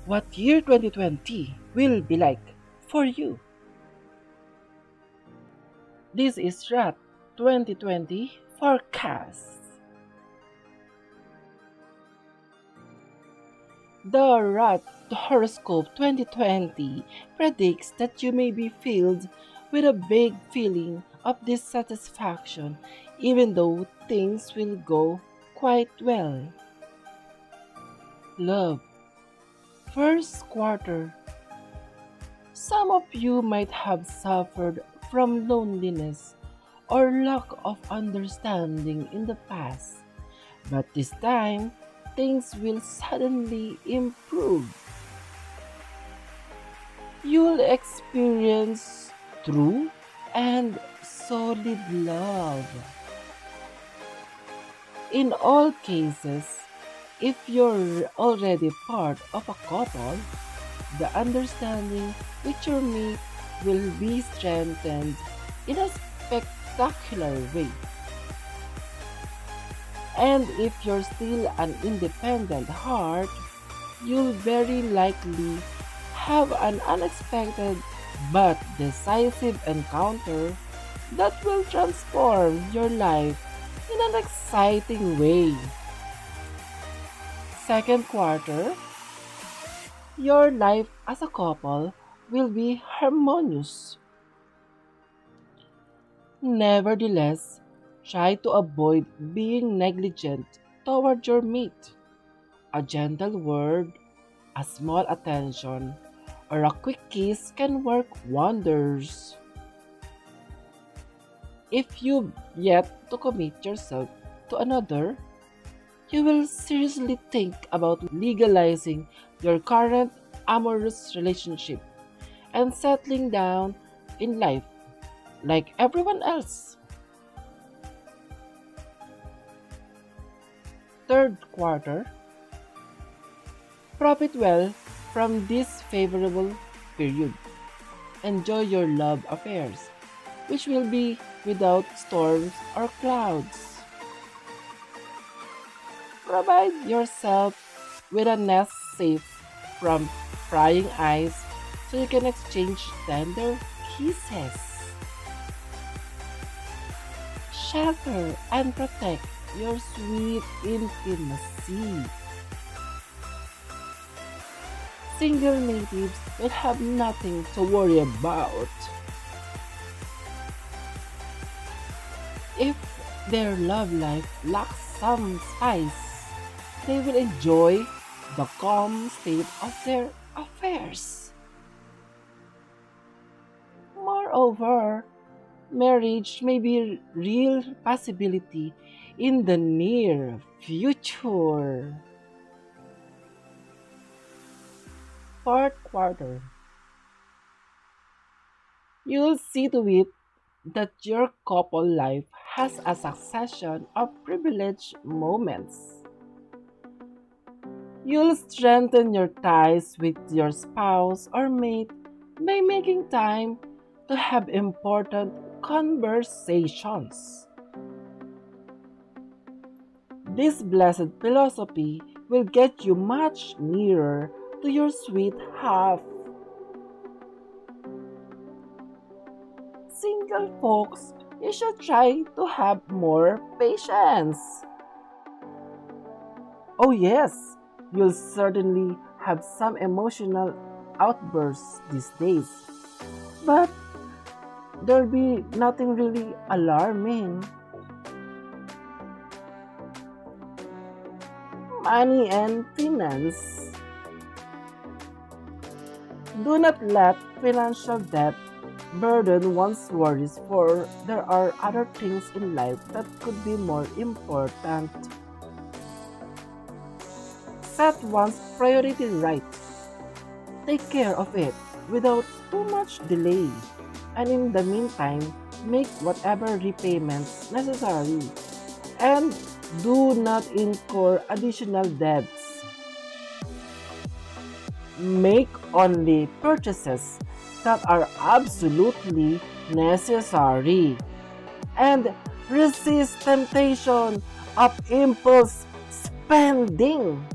what year 2020 will be like for you. This is RAT 2020 forecast. The RAT Horoscope 2020 predicts that you may be filled with a big feeling of dissatisfaction even though things will go quite well. Love. First quarter. Some of you might have suffered from loneliness or lack of understanding in the past, but this time things will suddenly improve. You'll experience true and solid love. In all cases, if you're already part of a couple, the understanding with your mate will be strengthened in a spectacular way. And if you're still an independent heart, you'll very likely have an unexpected but decisive encounter that will transform your life in an exciting way. Second quarter, your life as a couple will be harmonious. Nevertheless, try to avoid being negligent toward your mate. A gentle word, a small attention, or a quick kiss can work wonders. If you've yet to commit yourself to another, you will seriously think about legalizing your current amorous relationship and settling down in life like everyone else. Third quarter, profit well from this favorable period. Enjoy your love affairs, which will be without storms or clouds. Provide yourself with a nest safe from prying eyes so you can exchange tender kisses. Shelter and protect your sweet intimacy. Single natives will have nothing to worry about. If their love life lacks some spice, they will enjoy the calm state of their affairs. Moreover, marriage may be a real possibility in the near future. Fourth quarter, you'll see to it that your couple life has a succession of privileged moments. You'll strengthen your ties with your spouse or mate by making time to have important conversations. This blessed philosophy will get you much nearer to your sweet half. Single folks, you should try to have more patience. Oh, yes, you'll certainly have some emotional outbursts these days, but there'll be nothing really alarming. Money and finance. Do not let financial debt burden one's worries, for there are other things in life that could be more important. Set one's priority right. Take care of it without too much delay, and in the meantime, make whatever repayments necessary and do not incur additional debts. Make only purchases that are absolutely necessary and resist temptation of impulse spending.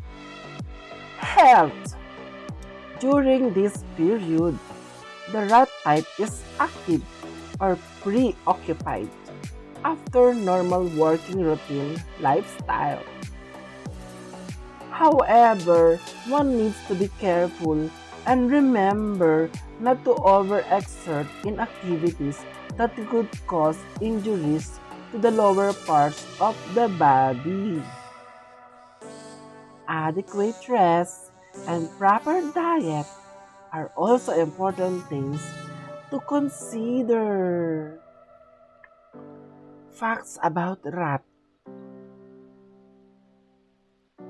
Health. During this period, the rat type is active or preoccupied after normal working routine lifestyle. However, one needs to be careful and remember not to overexert in activities that could cause injuries to the lower parts of the body. Adequate rest and proper diet are also important things to consider. Facts about rat.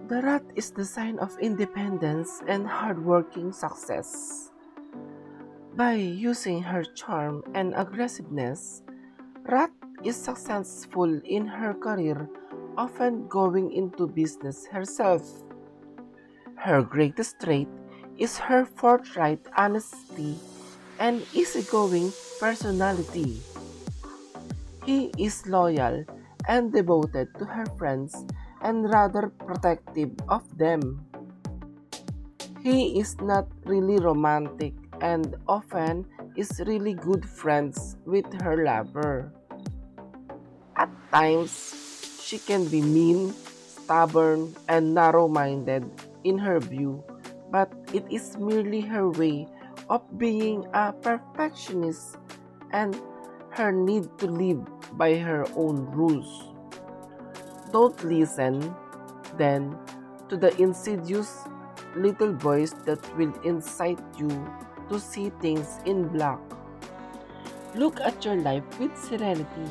The rat is the sign of independence and hardworking success. By using her charm and aggressiveness, Rat is successful in her career, often going into business herself. Her greatest trait is her forthright honesty and easygoing personality. He is loyal and devoted to her friends and rather protective of them. He is not really romantic and often is really good friends with her lover. At times, she can be mean, stubborn, and narrow-minded in her view, but it is merely her way of being a perfectionist and her need to live by her own rules. Don't listen, then, to the insidious little voice that will incite you to see things in black. Look at your life with serenity.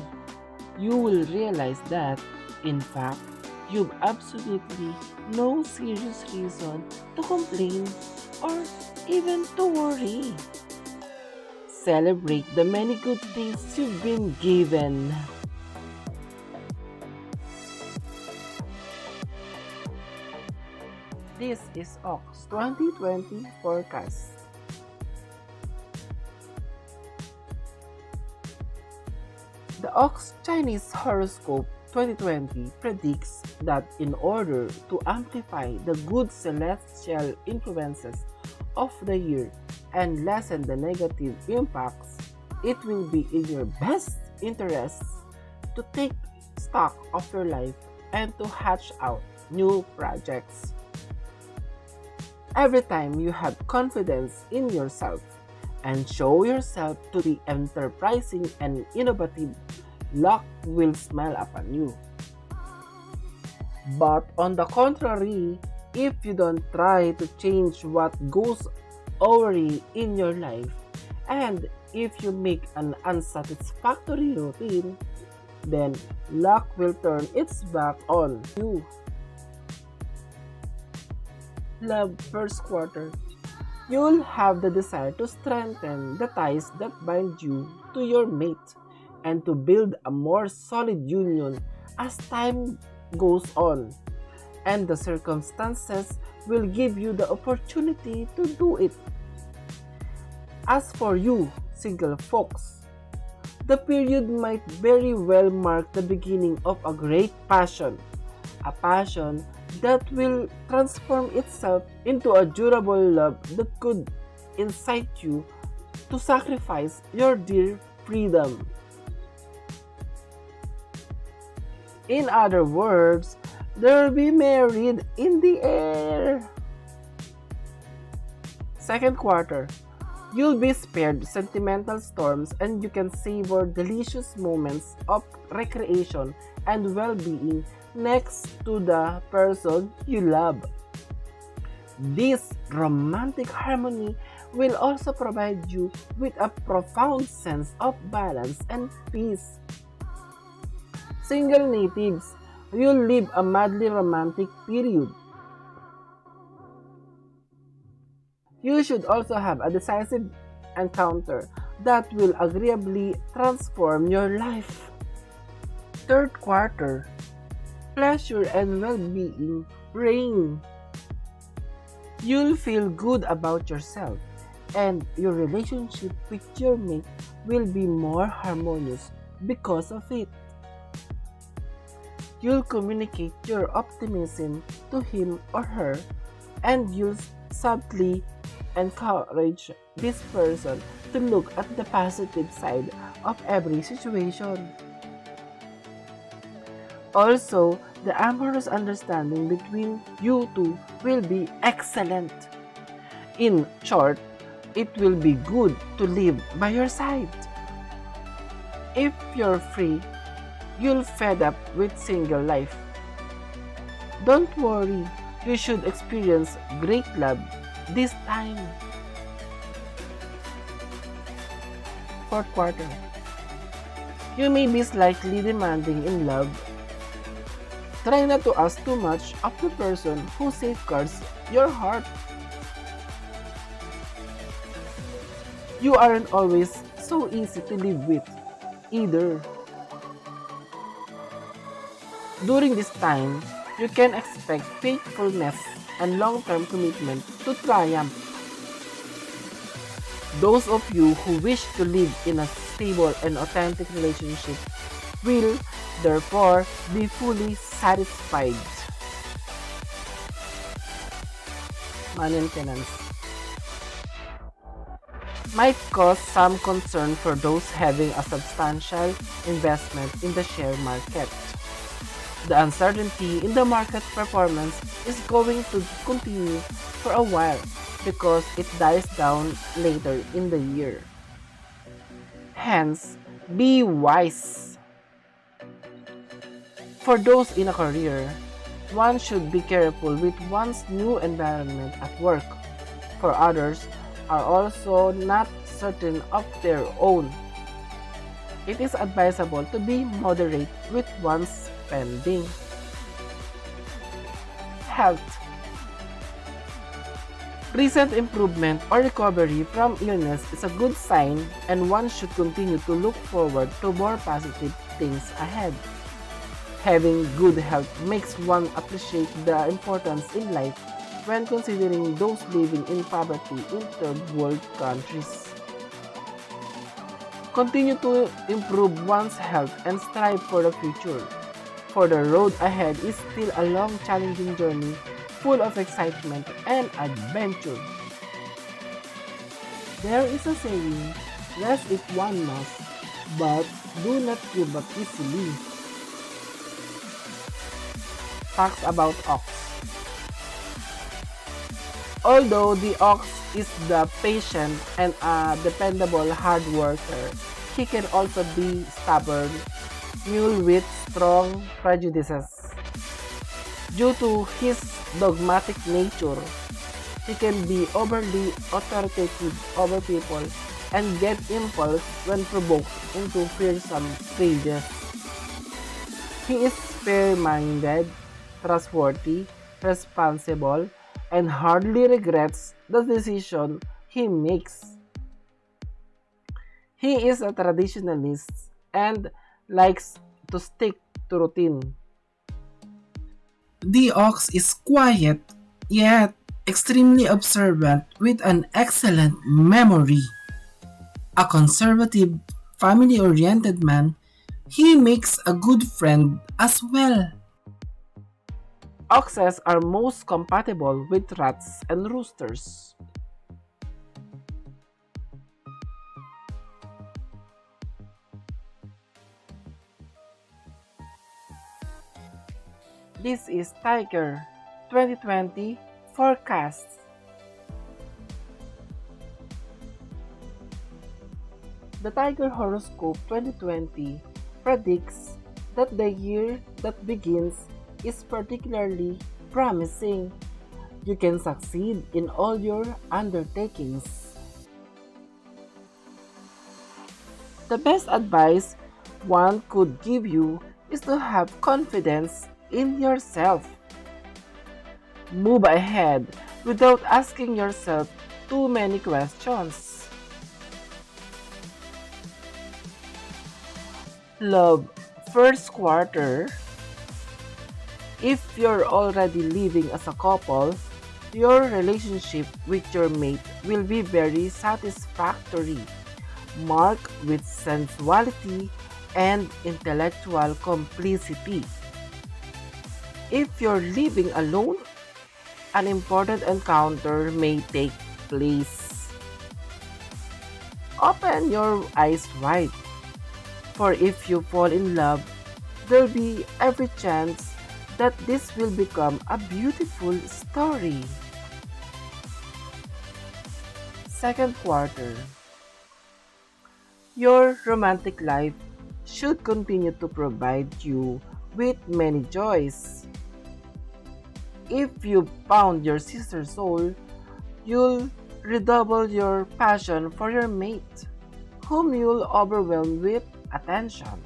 You will realize that, in fact, you've absolutely no serious reason to complain or even to worry. Celebrate the many good things you've been given. This is Ox 2020 forecast. The Ox Chinese Horoscope 2020 predicts that in order to amplify the good celestial influences of the year and lessen the negative impacts, it will be in your best interests to take stock of your life and to hatch out new projects. Every time you have confidence in yourself and show yourself to be enterprising and innovative, luck will smile upon you. But on the contrary, if you don't try to change what goes awry in your life, and if you make an unsatisfactory routine, then luck will turn its back on you. Love first quarter. You'll have the desire to strengthen the ties that bind you to your mate and to build a more solid union as time goes on, and the circumstances will give you the opportunity to do it. As for you, single folks, the period might very well mark the beginning of a great passion, a passion that will transform itself into a durable love that could incite you to sacrifice your dear freedom. In other words, there will be married in the air. Second quarter, you'll be spared sentimental storms and you can savor delicious moments of recreation and well-being next to the person you love. This romantic harmony will also provide you with a profound sense of balance and peace. Single natives, you'll live a madly romantic period. You should also have a decisive encounter that will agreeably transform your life. Third quarter, pleasure and well-being reign. You'll feel good about yourself and your relationship with your mate will be more harmonious because of it. You'll communicate your optimism to him or her and you'll subtly encourage this person to look at the positive side of every situation. Also, the amorous understanding between you two will be excellent. In short, it will be good to live by your side. If you're free, you'll fed up with single life. Don't worry, you should experience great love this time. Fourth quarter. You may be slightly demanding in love. Try not to ask too much of the person who safeguards your heart. You aren't always so easy to live with either. During this time, you can expect faithfulness and long-term commitment to triumph. Those of you who wish to live in a stable and authentic relationship will, therefore, be fully satisfied. Maintenance might cause some concern for those having a substantial investment in the share market. The uncertainty in the market performance is going to continue for a while because it dies down later in the year. Hence, be wise. For those in a career, one should be careful with one's new environment at work. For others, are also not certain of their own. It is advisable to be moderate with one's spending. Health. Recent improvement or recovery from illness is a good sign, and one should continue to look forward to more positive things ahead. Having good health makes one appreciate the importance in life when considering those living in poverty in third world countries. Continue to improve one's health and strive for the future, for the road ahead is still a long, challenging journey full of excitement and adventure. There is a saying, rest if one must, but do not give up easily. Facts about ox. Although the ox is the patient and a dependable hard worker, he can also be stubborn mule with strong prejudices. Due to his dogmatic nature, he can be overly authoritative over people and get impulse when provoked into fearsome rages. He is fair-minded, trustworthy, responsible, and hardly regrets the decision he makes. He is a traditionalist and likes to stick to routine. The ox is quiet, yet extremely observant with an excellent memory. A conservative, family-oriented man, he makes a good friend as well. Oxes are most compatible with rats and roosters. This is Tiger 2020 forecast. The Tiger Horoscope 2020 predicts that the year that begins is particularly promising. You can succeed in all your undertakings. The best advice one could give you is to have confidence in yourself. Move ahead without asking yourself too many questions. Love, first quarter. If you're already living as a couple, your relationship with your mate will be very satisfactory, marked with sensuality and intellectual complicity. If you're living alone, an important encounter may take place. Open your eyes wide, for if you fall in love, there'll be every chance that this will become a beautiful story. Second quarter. Your romantic life should continue to provide you with many joys. If you found your sister's soul, you'll redouble your passion for your mate, whom you'll overwhelm with attention.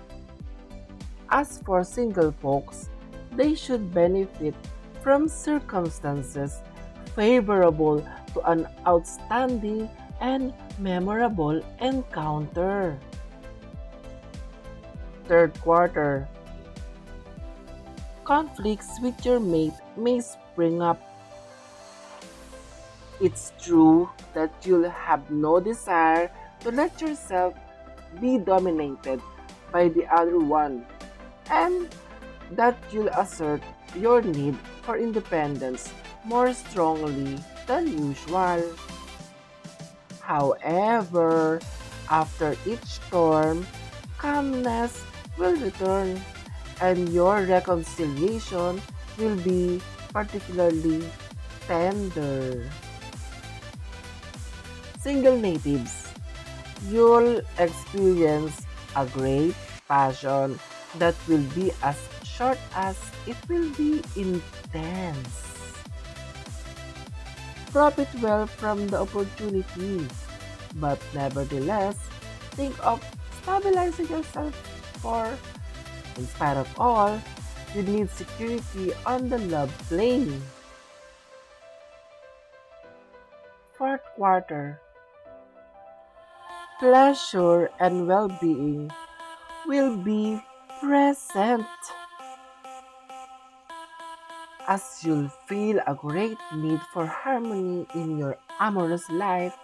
As for single folks, they should benefit from circumstances favorable to an outstanding and memorable encounter. Third quarter. Conflicts with your mate may spring up. It's true that you'll have no desire to let yourself be dominated by the other one, and that you'll assert your need for independence more strongly than usual. However, after each storm, calmness will return, and your reconciliation will be particularly tender. Single natives, you'll experience a great passion that will be as short as it will be intense. Profit well from the opportunity, but nevertheless, think of stabilizing yourself, for, in spite of all, you need security on the love plane. Fourth quarter. Pleasure and well-being will be present, as you'll feel a great need for harmony in your amorous life.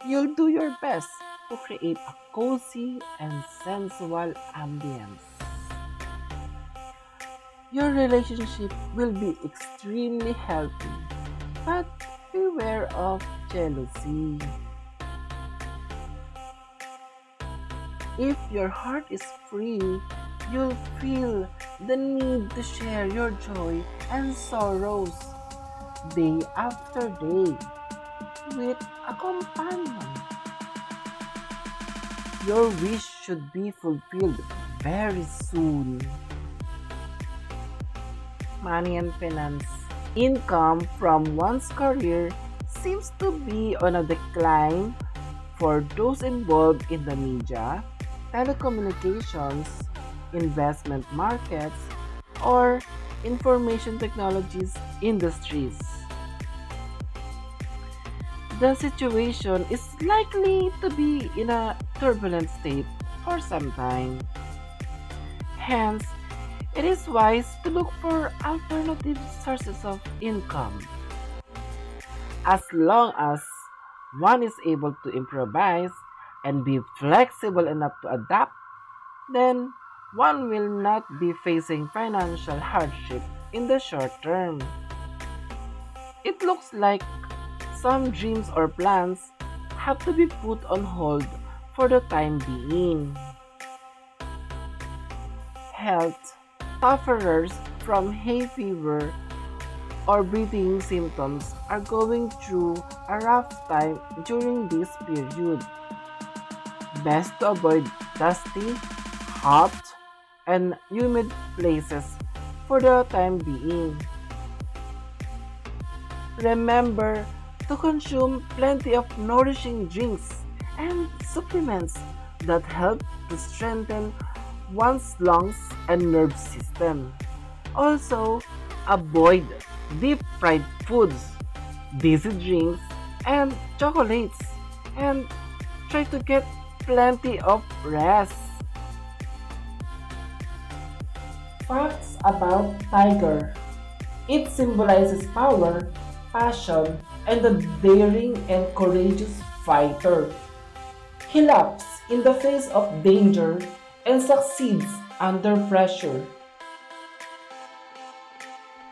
You'll do your best to create a cozy and sensual ambience. Your relationship will be extremely healthy, but beware of jealousy. If your heart is free, you'll feel the need to share your joy and sorrows day after day with a companion. Your wish should be fulfilled very soon. Money and finance. Income from one's career seems to be on a decline for those involved in the media, telecommunications, investment markets, or information technologies industries. The situation is likely to be in a turbulent state for some time. Hence, it is wise to look for alternative sources of income. As long as one is able to improvise and be flexible enough to adapt, then one will not be facing financial hardship in the short term. It looks like some dreams or plans have to be put on hold for the time being. Health. Sufferers from hay fever or breathing symptoms are going through a rough time during this period. Best to avoid dusty, hot, and humid places for the time being. Remember to consume plenty of nourishing drinks and supplements that help to strengthen one's lungs and nerve system. Also, avoid deep fried foods, busy drinks, and chocolates, and try to get plenty of rest. Facts about tiger. It symbolizes power, passion, and a daring and courageous fighter. He laughs in the face of danger and succeeds under pressure.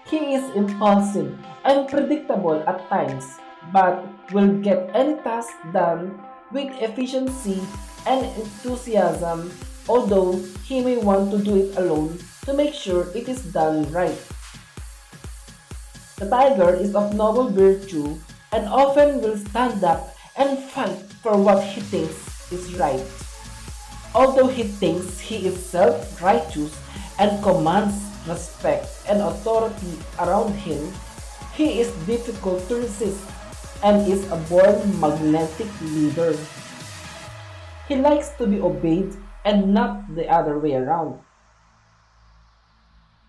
He is impulsive and predictable at times, but will get any task done with efficiency and enthusiasm, although he may want to do it alone to make sure it is done right. The tiger is of noble virtue and often will stand up and fight for what he thinks is right. Although he thinks he is self-righteous and commands respect and authority around him, he is difficult to resist and is a born magnetic leader. He likes to be obeyed and not the other way around.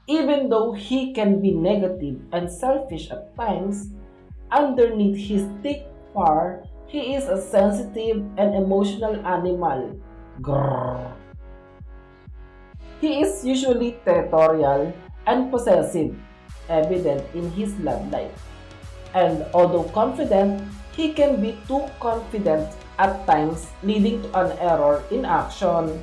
Even though he can be negative and selfish at times, underneath his thick fur, he is a sensitive and emotional animal. Grrr. He is usually territorial and possessive, evident in his love life. And although confident, he can be too confident at times, leading to an error in action.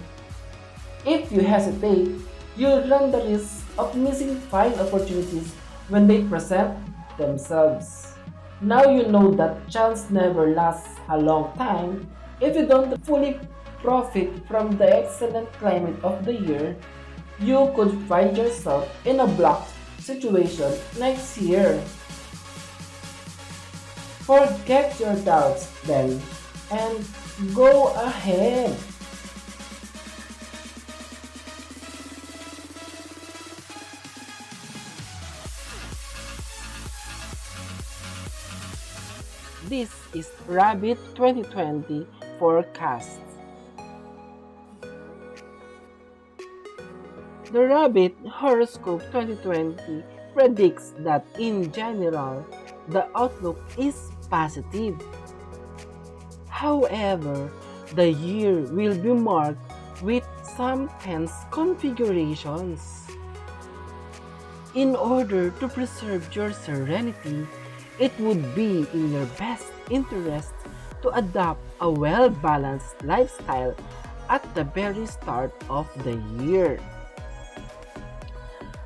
If you hesitate, you'll run the risk of missing fine opportunities when they present themselves. Now you know that chance never lasts a long time. If you don't fully profit from the excellent climate of the year, you could find yourself in a blocked situation next year. Forget your doubts then and go ahead. This is Rabbit 2020 forecast. The Rabbit Horoscope 2020 predicts that in general, the outlook is positive. However, the year will be marked with some tense configurations. In order to preserve your serenity, it would be in your best interest to adopt a well-balanced lifestyle at the very start of the year.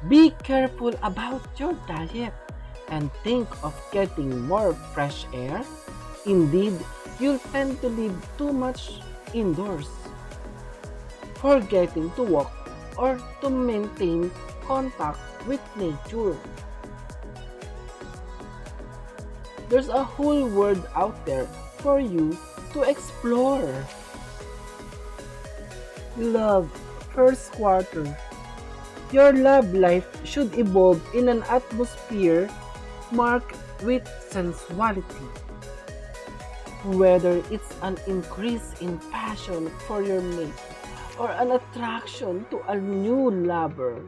Be careful about your diet and think of getting more fresh air. Indeed, you'll tend to live too much indoors, forgetting to walk or to maintain contact with nature. There's a whole world out there for you to explore. Love, first quarter. Your love life should evolve in an atmosphere marked with sensuality. Whether it's an increase in passion for your mate or an attraction to a new lover,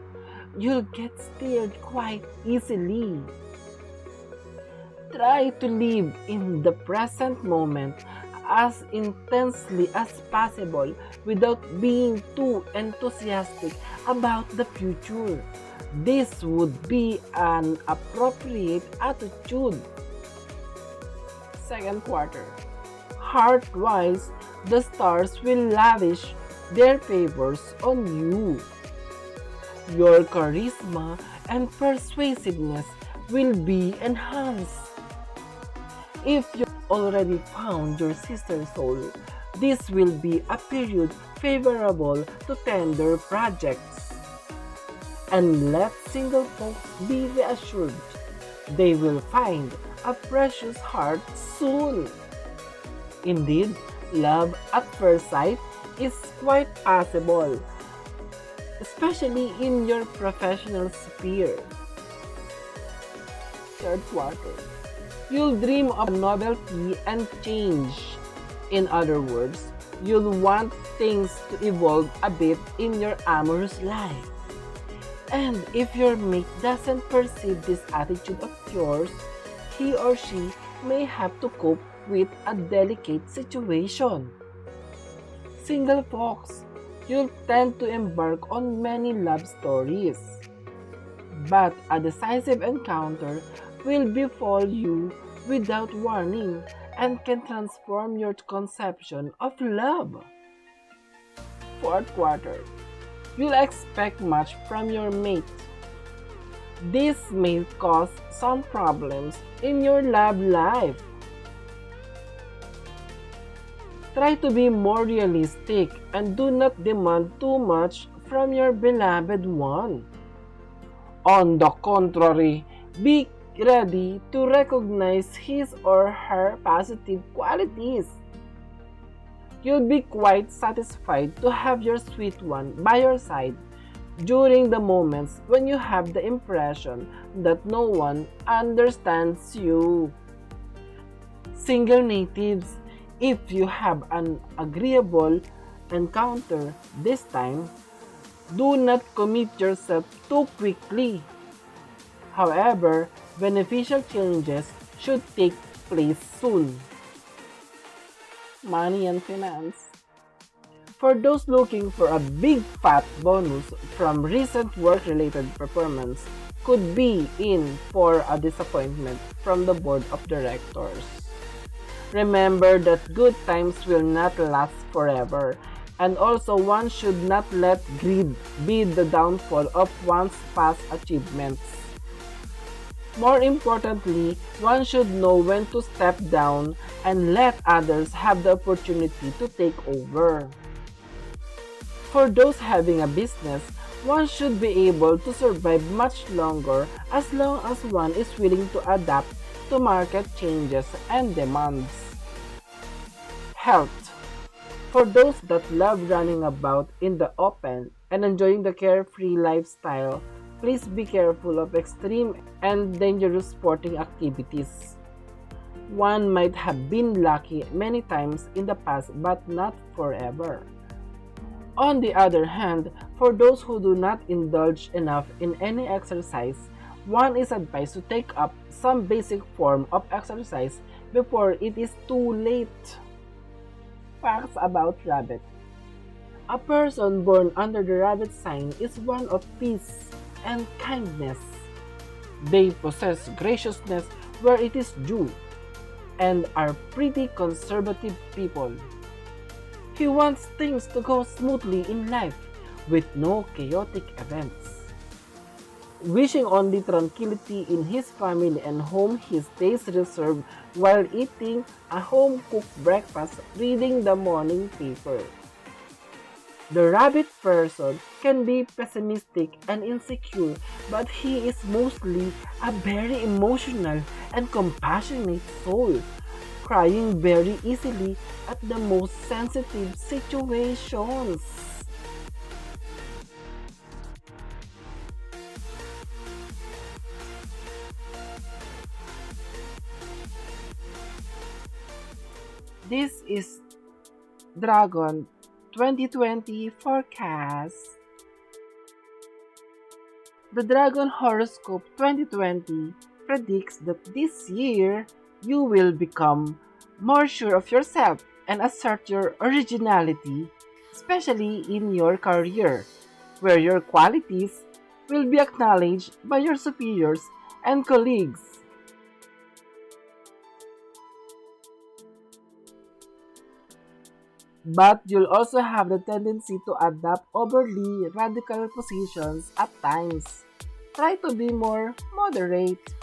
you'll get steered quite easily. Try to live in the present moment as intensely as possible without being too enthusiastic about the future. This would be an appropriate attitude. Second quarter. Heart-wise, the stars will lavish their favors on you. Your charisma and persuasiveness will be enhanced. If you already found your sister soul, this will be a period favorable to tender projects. And let single folks be reassured, they will find a precious heart soon. Indeed, love at first sight is quite possible, especially in your professional sphere. Third quarter. You'll dream of novelty and change. In other words, you'll want things to evolve a bit in your amorous life. And if your mate doesn't perceive this attitude of yours, he or she may have to cope with a delicate situation. Single folks, you'll tend to embark on many love stories. But a decisive encounter will befall you without warning and can transform your conception of love. Fourth quarter. You'll expect much from your mate. This may cause some problems in your love life. Try to be more realistic and do not demand too much from your beloved one. On the contrary, be ready to recognize his or her positive qualities. You'll be quite satisfied to have your sweet one by your side during the moments when you have the impression that no one understands you. Single natives, if you have an agreeable encounter this time, do not commit yourself too quickly. However, beneficial changes should take place soon. Money and finance. For those looking for a big fat bonus from recent work-related performance, could be in for a disappointment from the board of directors. Remember that good times will not last forever, and also one should not let greed be the downfall of one's past achievements. More importantly, one should know when to step down and let others have the opportunity to take over. For those having a business, one should be able to survive much longer as long as one is willing to adapt to market changes and demands. Health. For those that love running about in the open and enjoying the carefree lifestyle, please be careful of extreme and dangerous sporting activities. One might have been lucky many times in the past but not forever. On the other hand, for those who do not indulge enough in any exercise, one is advised to take up some basic form of exercise before it is too late. Facts about rabbit. A person born under the rabbit sign is one of peace and kindness. They possess graciousness where it is due and are pretty conservative people. He wants things to go smoothly in life with no chaotic events. Wishing only tranquility in his family and home, he stays reserved while eating a home-cooked breakfast, reading the morning paper. The rabbit person can be pessimistic and insecure, but he is mostly a very emotional and compassionate soul, crying very easily at the most sensitive situations. This is Dragon 2020 forecast. The Dragon Horoscope 2020 predicts that this year you will become more sure of yourself and assert your originality, especially in your career, where your qualities will be acknowledged by your superiors and colleagues. But you'll also have the tendency to adopt overly radical positions at times. Try to be more moderate.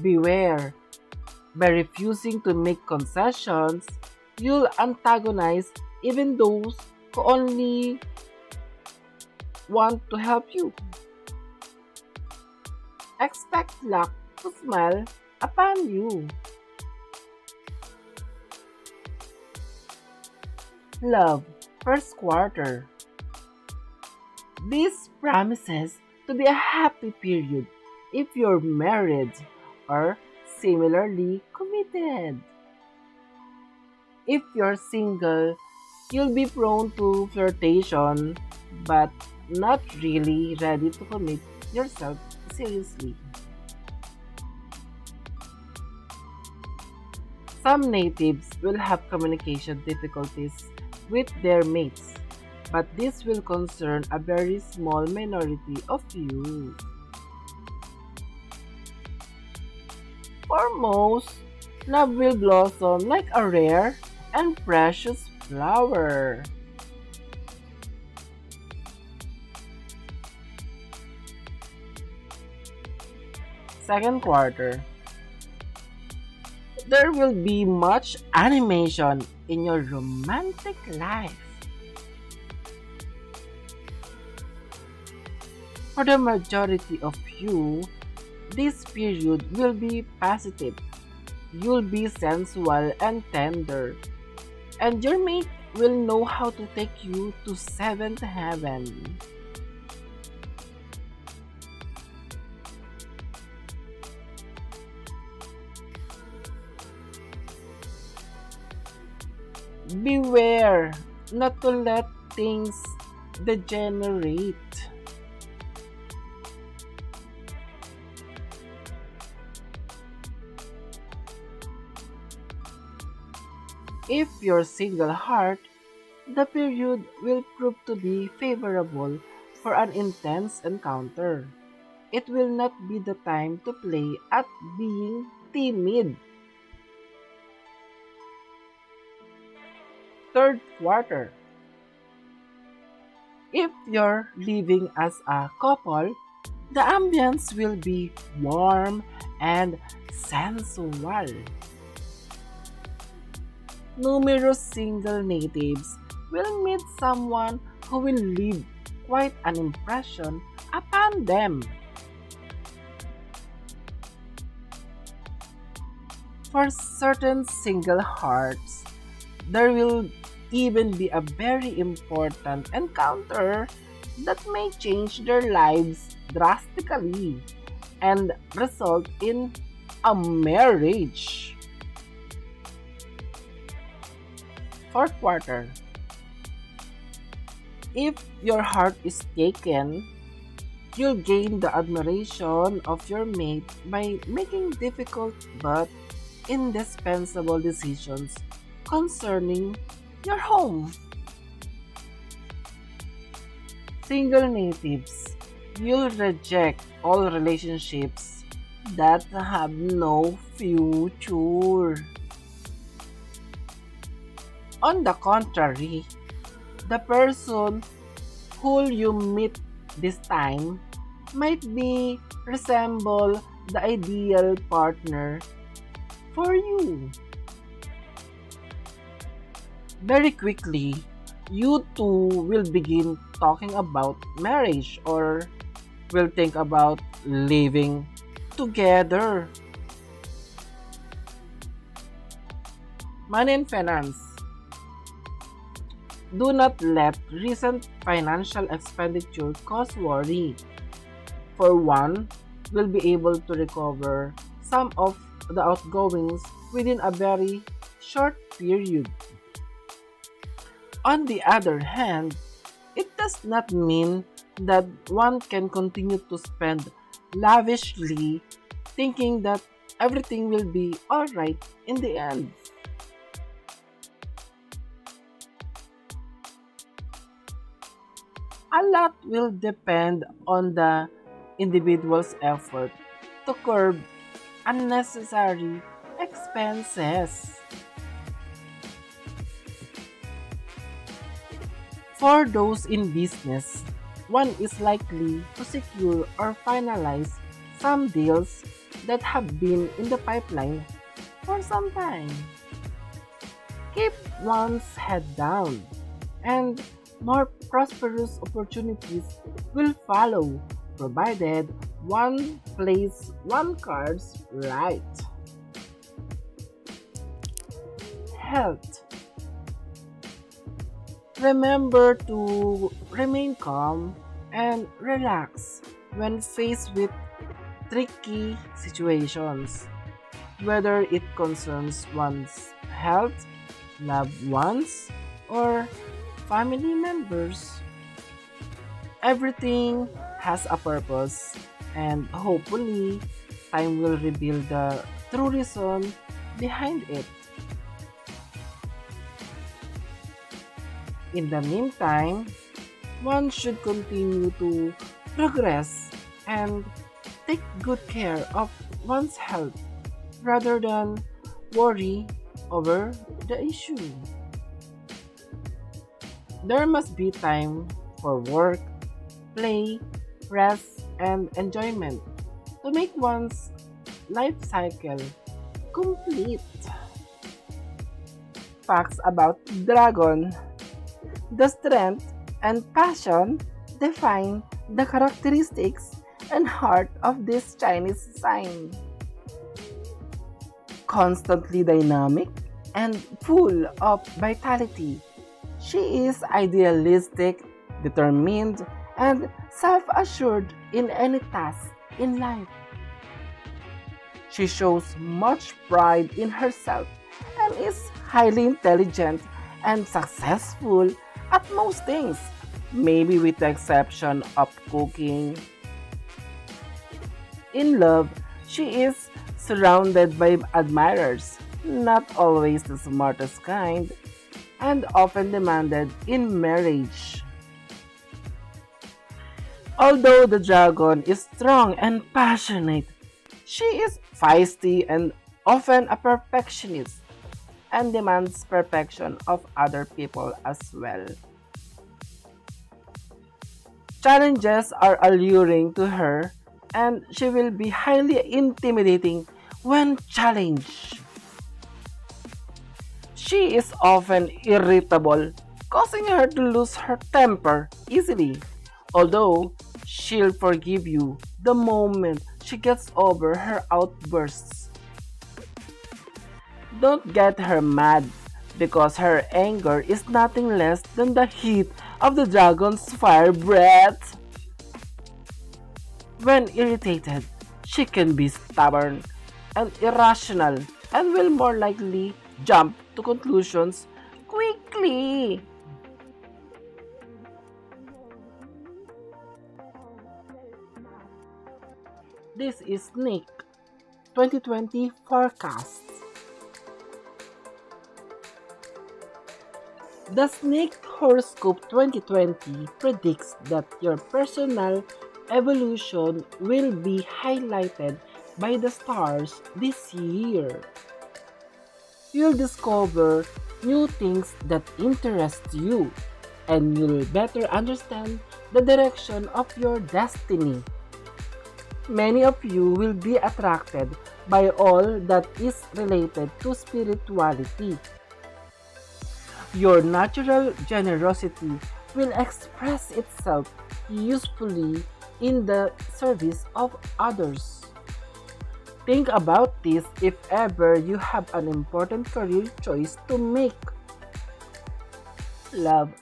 Beware. By refusing to make concessions, you'll antagonize even those who only want to help you. Expect luck to smile upon you. Love, first quarter. This promises to be a happy period if you're married or similarly committed. If you're single, you'll be prone to flirtation but not really ready to commit yourself seriously. Some natives will have communication difficulties with their mates, but this will concern a very small minority of you. For most, love will blossom like a rare and precious flower. Second quarter. There will be much animation in your romantic life. For the majority of you, this period will be positive. You'll be sensual and tender, and your mate will know how to take you to seventh heaven. Beware not to let things degenerate. If you're single heart, the period will prove to be favorable for an intense encounter. It will not be the time to play at being timid. Third quarter. If you're living as a couple, the ambience will be warm and sensual. Numerous single natives will meet someone who will leave quite an impression upon them. For certain single hearts, there will even be a very important encounter that may change their lives drastically and result in a marriage. Fourth quarter. If your heart is taken, you'll gain the admiration of your mate by making difficult but indispensable decisions concerning your home. Single natives, you'll reject all relationships that have no future. On the contrary, the person who you meet this time might be resemble the ideal partner for you. Very quickly, you two will begin talking about marriage or will think about living together. Money and finance. Do not let recent financial expenditure cause worry. For one, will be able to recover some of the outgoings within a very short period. On the other hand, it does not mean that one can continue to spend lavishly thinking that everything will be alright in the end. A lot will depend on the individual's effort to curb unnecessary expenses. For those in business, one is likely to secure or finalize some deals that have been in the pipeline for some time. Keep one's head down, and more prosperous opportunities will follow, provided one plays one cards right. Health. Remember to remain calm and relax when faced with tricky situations, whether it concerns one's health, loved ones, or family members. Everything has a purpose, and hopefully, time will reveal the true reason behind it. In the meantime, one should continue to progress and take good care of one's health rather than worry over the issue. There must be time for work, play, rest, and enjoyment to make one's life cycle complete. Facts about dragon. The strength and passion define the characteristics and heart of this Chinese sign. Constantly dynamic and full of vitality, she is idealistic, determined, and self assured in any task in life. She shows much pride in herself and is highly intelligent and successful at most things, maybe with the exception of cooking. In love, she is surrounded by admirers, not always the smartest kind, and often demanded in marriage. Although the dragon is strong and passionate, she is feisty and often a perfectionist and demands perfection of other people as well. Challenges are alluring to her and she will be highly intimidating when challenged. She is often irritable, causing her to lose her temper easily, although she'll forgive you the moment she gets over her outbursts. Don't get her mad because her anger is nothing less than the heat of the dragon's fire breath. When irritated, she can be stubborn and irrational and will more likely jump to conclusions quickly. This is Nick 2020 forecast. The Snake Horoscope 2020 predicts that your personal evolution will be highlighted by the stars this year. You'll discover new things that interest you, and you'll better understand the direction of your destiny. Many of you will be attracted by all that is related to spirituality. Your natural generosity will express itself usefully in the service of others. Think about this if ever you have an important career choice to make. Love,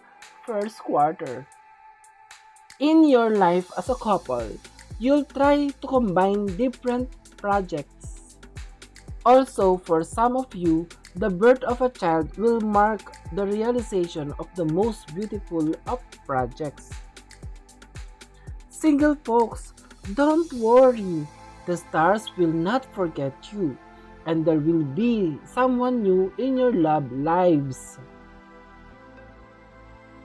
first quarter. In your life as a couple, you'll try to combine different projects. Also, for some of you, the birth of a child will mark the realization of the most beautiful of projects. Single folks, don't worry. The stars will not forget you, and there will be someone new in your love lives.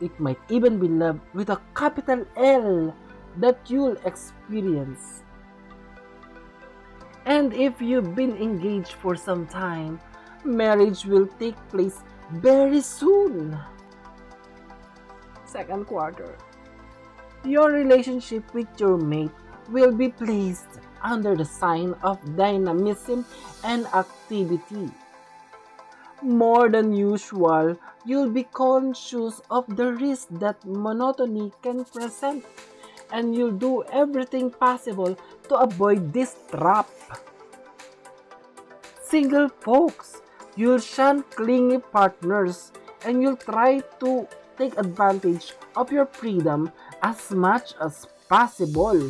It might even be love with a capital L that you'll experience. And if you've been engaged for some time, marriage will take place very soon. Second quarter. Your relationship with your mate will be placed under the sign of dynamism and activity. More than usual, you'll be conscious of the risk that monotony can present, and you'll do everything possible to avoid this trap. Single folks, you'll shun clingy partners and you'll try to take advantage of your freedom as much as possible.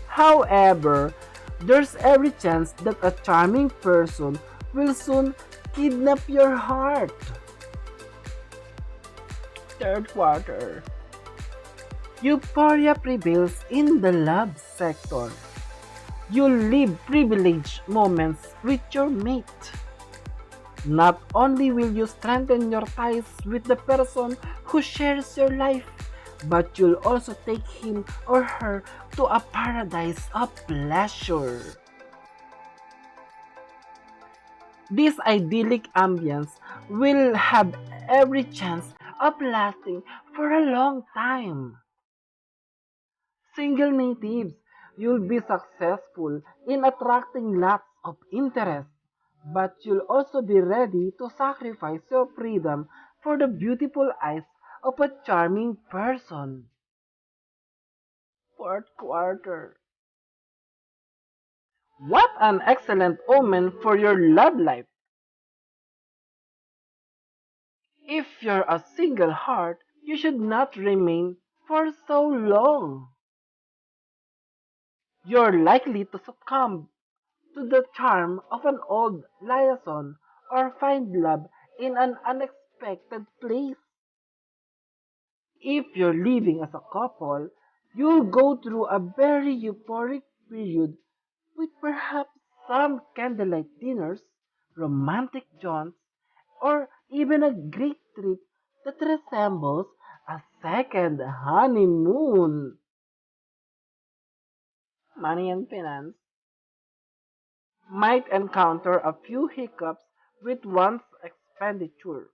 However, there's every chance that a charming person will soon kidnap your heart. Third quarter. Euphoria prevails in the love sector. You'll live privileged moments with your mate. Not only will you strengthen your ties with the person who shares your life, but you'll also take him or her to a paradise of pleasure. This idyllic ambience will have every chance of lasting for a long time. Single natives, you'll be successful in attracting lots of interest. but you'll also be ready to sacrifice your freedom for the beautiful eyes of a charming person. Fourth quarter. What an excellent omen for your love life. If you're a single heart, you should not remain for so long. You're likely to succumb to the charm of an old liaison or find love in an unexpected place. If you're living as a couple, you'll go through a very euphoric period with perhaps some candlelight dinners, romantic jaunts, or even a great trip that resembles a second honeymoon. Money and finance might encounter a few hiccups with one's expenditure.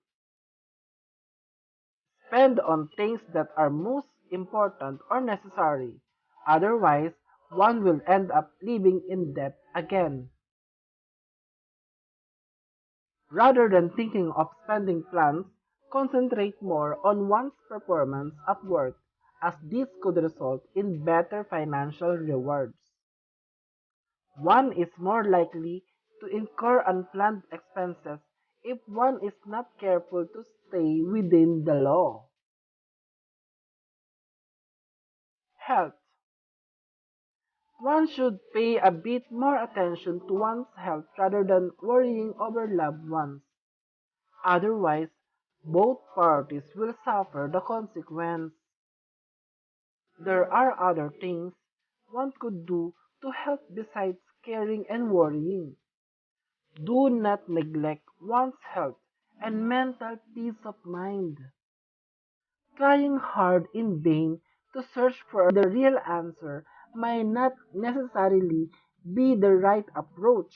Spend on things that are most important or necessary. Otherwise, one will end up living in debt again. Rather than thinking of spending plans, concentrate more on one's performance at work, as this could result in better financial rewards. One is more likely to incur unplanned expenses if one is not careful to stay within the law. Health. One should pay a bit more attention to one's health rather than worrying over loved ones. Otherwise, both parties will suffer the consequence. There are other things one could do to help besides caring and worrying. Do not neglect one's health and mental peace of mind. Trying hard in vain to search for the real answer might not necessarily be the right approach.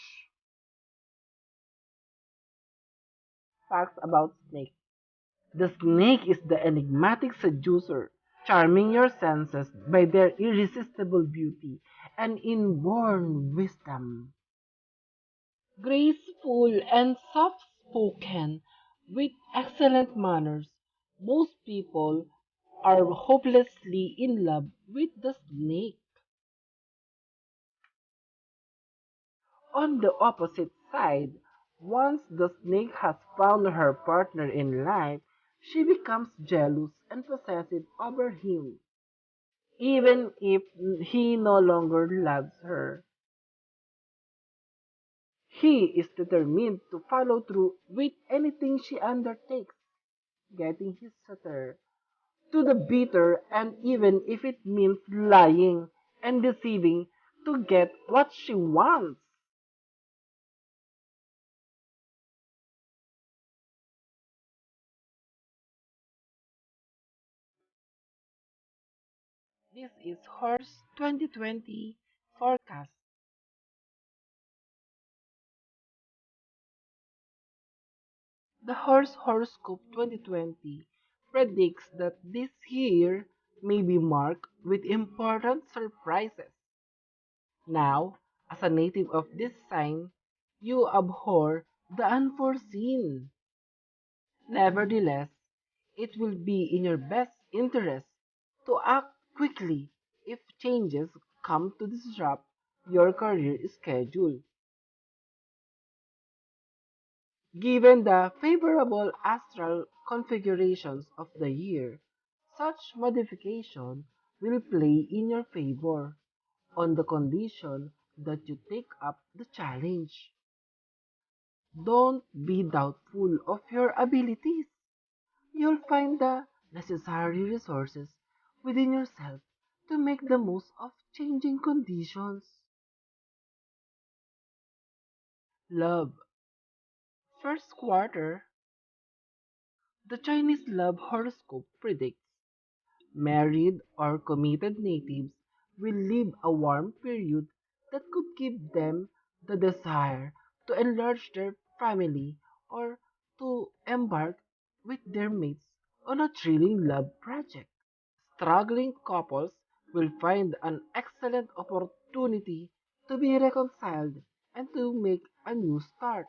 Facts about snakes. The snake is the enigmatic seducer, charming your senses by their irresistible beauty and inborn wisdom. Graceful and soft spoken, with excellent manners, most people are hopelessly in love with the snake. On the opposite side, once the snake has found her partner in life, she becomes jealous and possessive over him, even if he no longer loves her. He is determined to follow through with anything she undertakes, getting his suitor to the bitter, and even if it means lying and deceiving to get what she wants. This is Horse 2020 forecast. The Horse Horoscope 2020 predicts that this year may be marked with important surprises. Now, as a native of this sign, you abhor the unforeseen. Nevertheless, it will be in your best interest to act quickly if changes come to disrupt your career schedule. Given the favorable astral configurations of the year, such modification will play in your favor on the condition that you take up the challenge. Don't be doubtful of your abilities. You'll find the necessary resources within yourself to make the most of changing conditions. Love. First quarter, the Chinese love horoscope predicts married or committed natives will live a warm period that could give them the desire to enlarge their family or to embark with their mates on a thrilling love project. Struggling couples will find an excellent opportunity to be reconciled and to make a new start.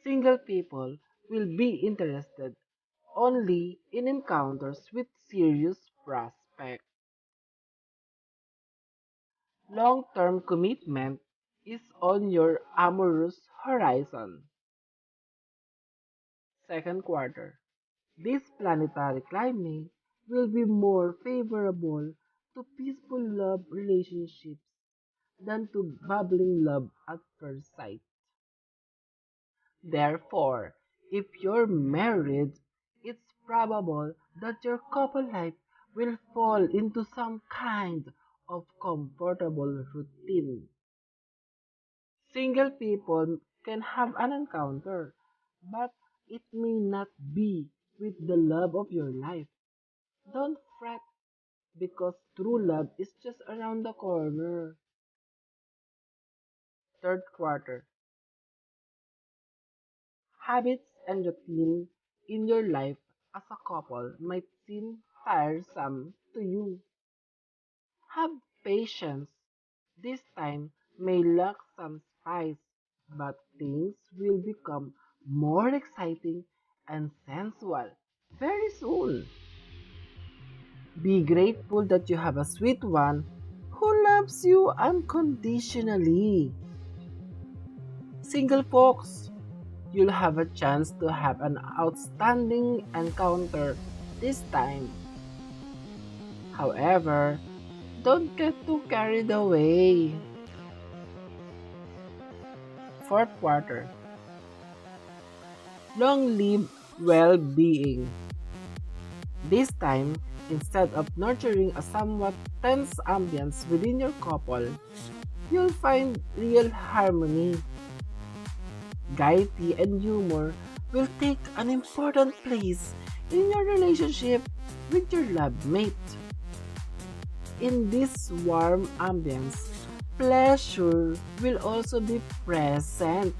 Single people will be interested only in encounters with serious prospects. Long-term commitment is on your amorous horizon. Second quarter. This planetary climate will be more favorable to peaceful love relationships than to bubbling love at first sight. Therefore, if you're married, it's probable that your couple life will fall into some kind of comfortable routine. Single people can have an encounter, but it may not be with the love of your life. Don't fret because true love is just around the corner. Third quarter. Habits and routine in your life as a couple might seem tiresome to you. Have patience. This time may lack some spice, but things will become more exciting and sensual very soon. Be grateful that you have a sweet one who loves you unconditionally. Single folks, you'll have a chance to have an outstanding encounter this time. However, don't get too carried away. Fourth quarter. Long live well being. This time, instead of nurturing a somewhat tense ambience within your couple, you'll find real harmony. Gaiety and humor will take an important place in your relationship with your love mate. In this warm ambience, pleasure will also be present.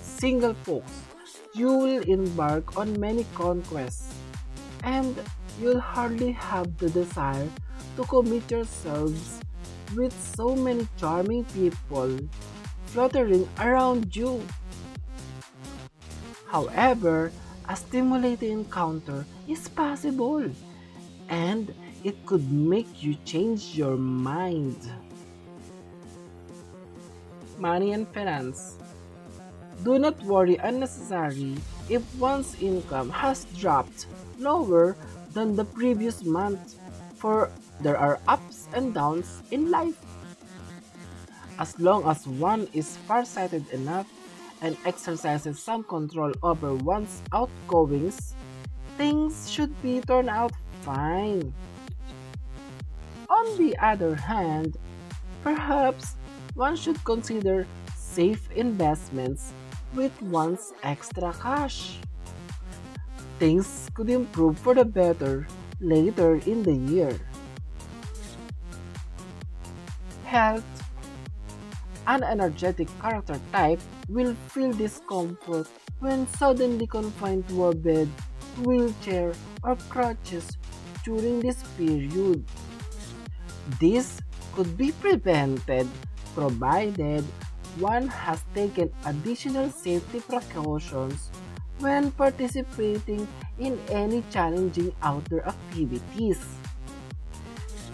Single folks, you will embark on many conquests, and you'll hardly have the desire to commit yourselves with so many charming people fluttering around you. However, a stimulating encounter is possible, and it could make you change your mind. Money and finance. Do not worry unnecessarily if one's income has dropped lower than the previous month, for there are ups and downs in life. As long as one is farsighted enough and exercises some control over one's outgoings, things should be turned out fine. On the other hand, perhaps one should consider safe investments with one's extra cash. Things could improve for the better later in the year. Health. An energetic character type will feel discomfort when suddenly confined to a bed, wheelchair, or crutches during this period. This could be prevented provided one has taken additional safety precautions when participating in any challenging outdoor activities.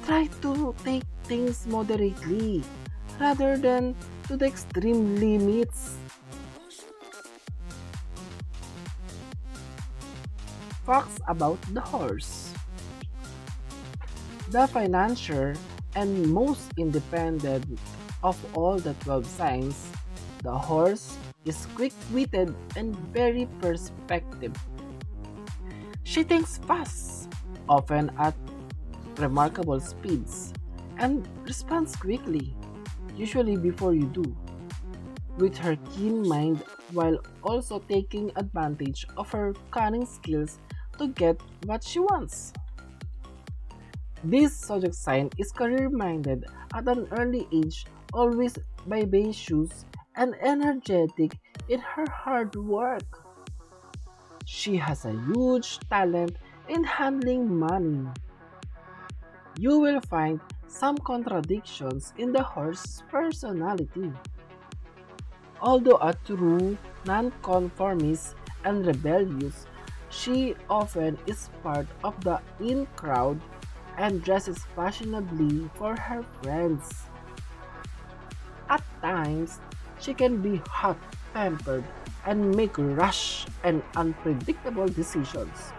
Try to take things moderately rather than to the extreme limits. Facts about the horse. The financier and most independent of all the 12 signs, the horse is quick-witted and very perspective. She thinks fast, often at remarkable speeds, and responds quickly, usually before you do, with her keen mind while also taking advantage of her cunning skills to get what she wants. This zodiac sign is career-minded at an early age, always vivacious and energetic in her hard work. She has a huge talent in handling money. You will find some contradictions in the horse's personality. Although a true nonconformist and rebellious, she often is part of the in crowd and dresses fashionably for her friends. At times, she can be hot-tempered and make rash and unpredictable decisions.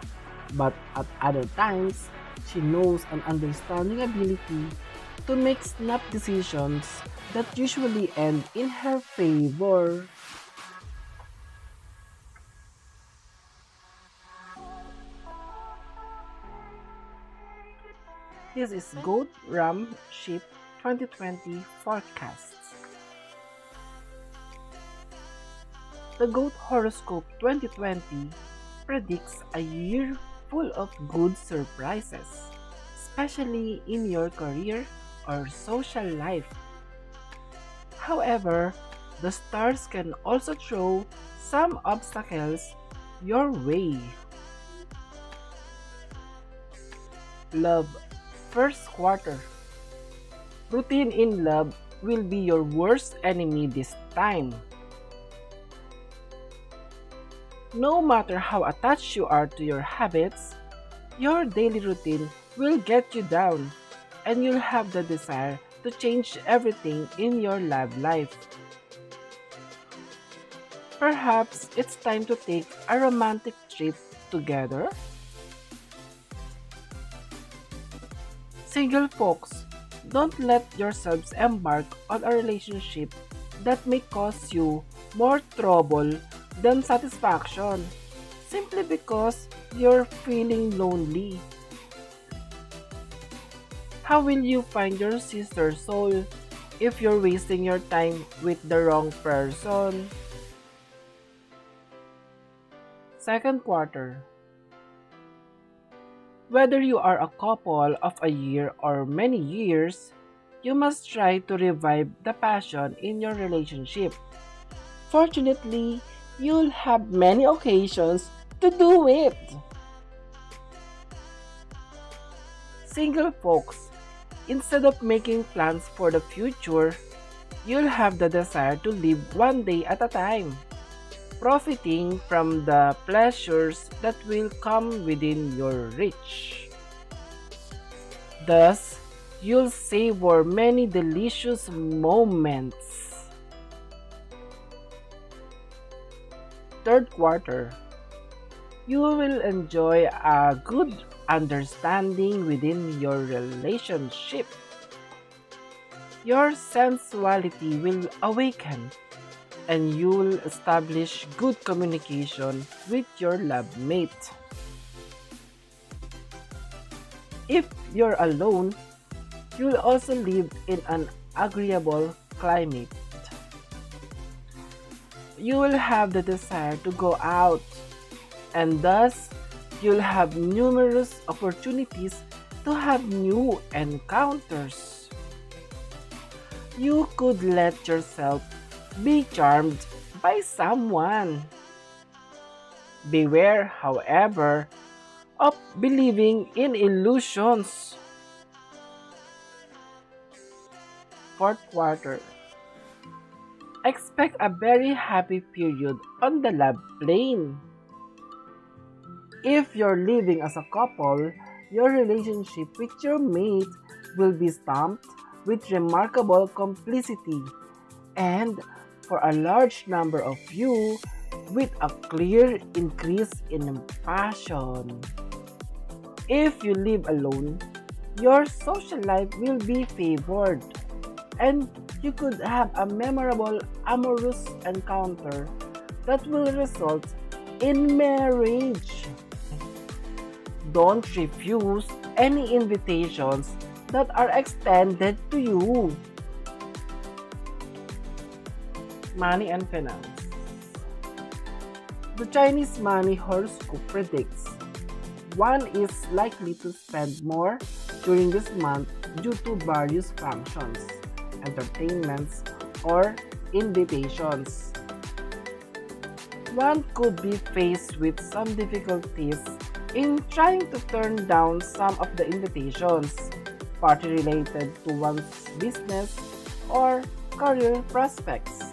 But at other times, she knows an understanding ability to make snap decisions that usually end in her favor. This is Goat Ram Sheep 2020 forecasts. The Goat Horoscope 2020 predicts a year full of good surprises, especially in your career or social life. However, the stars can also throw some obstacles your way. Love, first quarter. Routine in love will be your worst enemy this time. No matter how attached you are to your habits, your daily routine will get you down, and you'll have the desire to change everything in your love life. Perhaps it's time to take a romantic trip together. Single folks, don't let yourselves embark on a relationship that may cause you more trouble than satisfaction simply because you're feeling lonely. How will you find your sister soul if you're wasting your time with the wrong person? Second quarter. Whether you are a couple of a year or many years, you must try to revive the passion in your relationship. Fortunately, you'll have many occasions to do it. Single folks, instead of making plans for the future, you'll have the desire to live one day at a time, profiting from the pleasures that will come within your reach. Thus, you'll savor many delicious moments. Third quarter, you will enjoy a good understanding within your relationship. Your sensuality will awaken and you'll establish good communication with your love mate. If you're alone, you'll also live in an agreeable climate. You will have the desire to go out, and thus you'll have numerous opportunities to have new encounters. You could let yourself be charmed by someone. Beware, however, of believing in illusions. Fourth quarter. Expect a very happy period on the love plane. If you're living as a couple, your relationship with your mate will be stamped with remarkable complicity and, for a large number of you, with a clear increase in passion. If you live alone, your social life will be favored and you could have a memorable amorous encounter that will result in marriage. Don't refuse any invitations that are extended to you. Money and finance. The Chinese money horoscope predicts one is likely to spend more during this month due to various functions, entertainments, or invitations. One could be faced with some difficulties in trying to turn down some of the invitations, partly related to one's business or career prospects.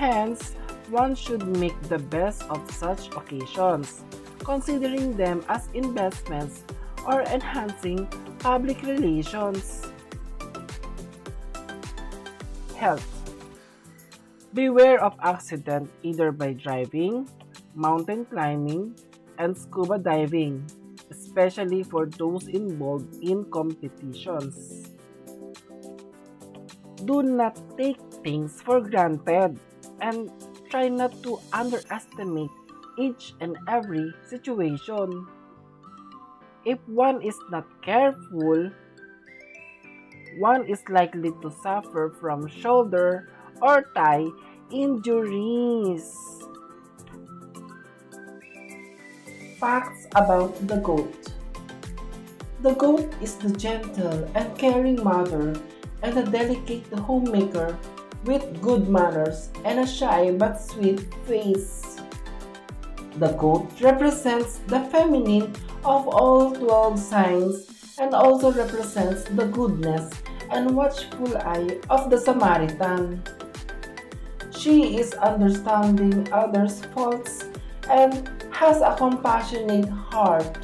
Hence, one should make the best of such occasions, considering them as investments or enhancing public relations. Health. Beware of accident either by driving, mountain climbing, and scuba diving, especially for those involved in competitions. Do not take things for granted and try not to underestimate each and every situation. If one is not careful, one is likely to suffer from shoulder or thigh injuries. Facts about the goat. The goat is the gentle and caring mother and a delicate homemaker with good manners and a shy but sweet face. The goat represents the feminine of all 12 signs and also represents the goodness and watchful eye of the Samaritan. She is understanding others' faults and has a compassionate heart.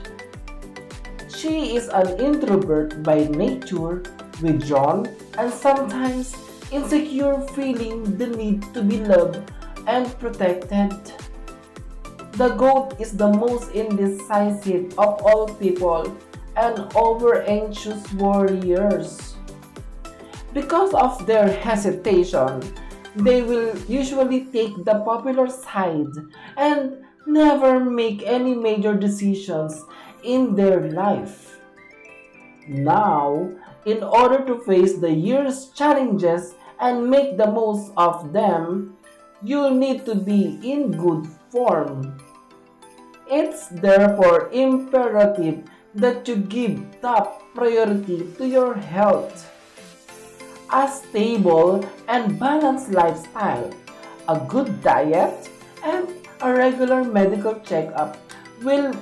She is an introvert by nature, withdrawn, and sometimes insecure, feeling the need to be loved and protected. The goat is the most indecisive of all people and over anxious warriors. Because of their hesitation, they will usually take the popular side and never make any major decisions in their life. Now, in order to face the year's challenges and make the most of them, you need to be in good form. It's therefore imperative that you give top priority to your health. A stable and balanced lifestyle, a good diet, and a regular medical checkup will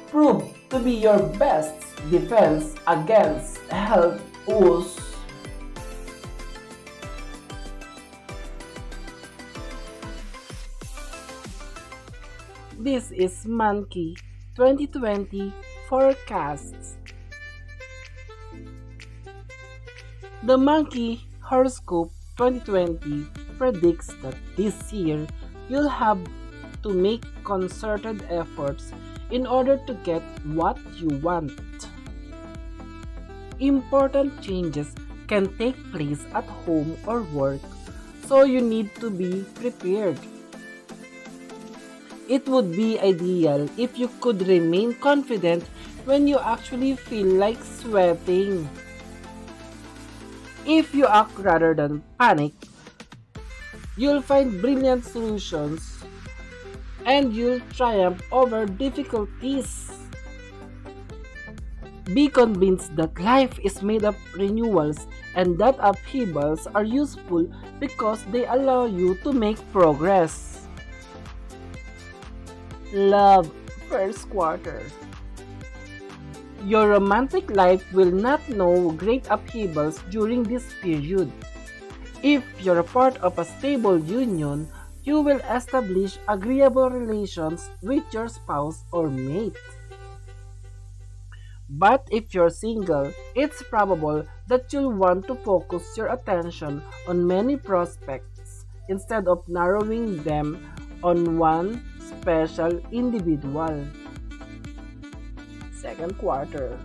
prove to be your best defense against health woes. This is Monkey 2020 forecasts. The Monkey Horoscope 2020 predicts that this year you'll have to make concerted efforts in order to get what you want. Important changes can take place at home or work, so you need to be prepared. It would be ideal if you could remain confident when you actually feel like sweating. If you act rather than panic, you'll find brilliant solutions and you'll triumph over difficulties. Be convinced that life is made of renewals and that upheavals are useful because they allow you to make progress. Love first quarter. Your romantic life will not know great upheavals during this period. If you're a part of a stable union, you will establish agreeable relations with your spouse or mate. But if you're single, it's probable that you'll want to focus your attention on many prospects instead of narrowing them on one special individual. Second quarter.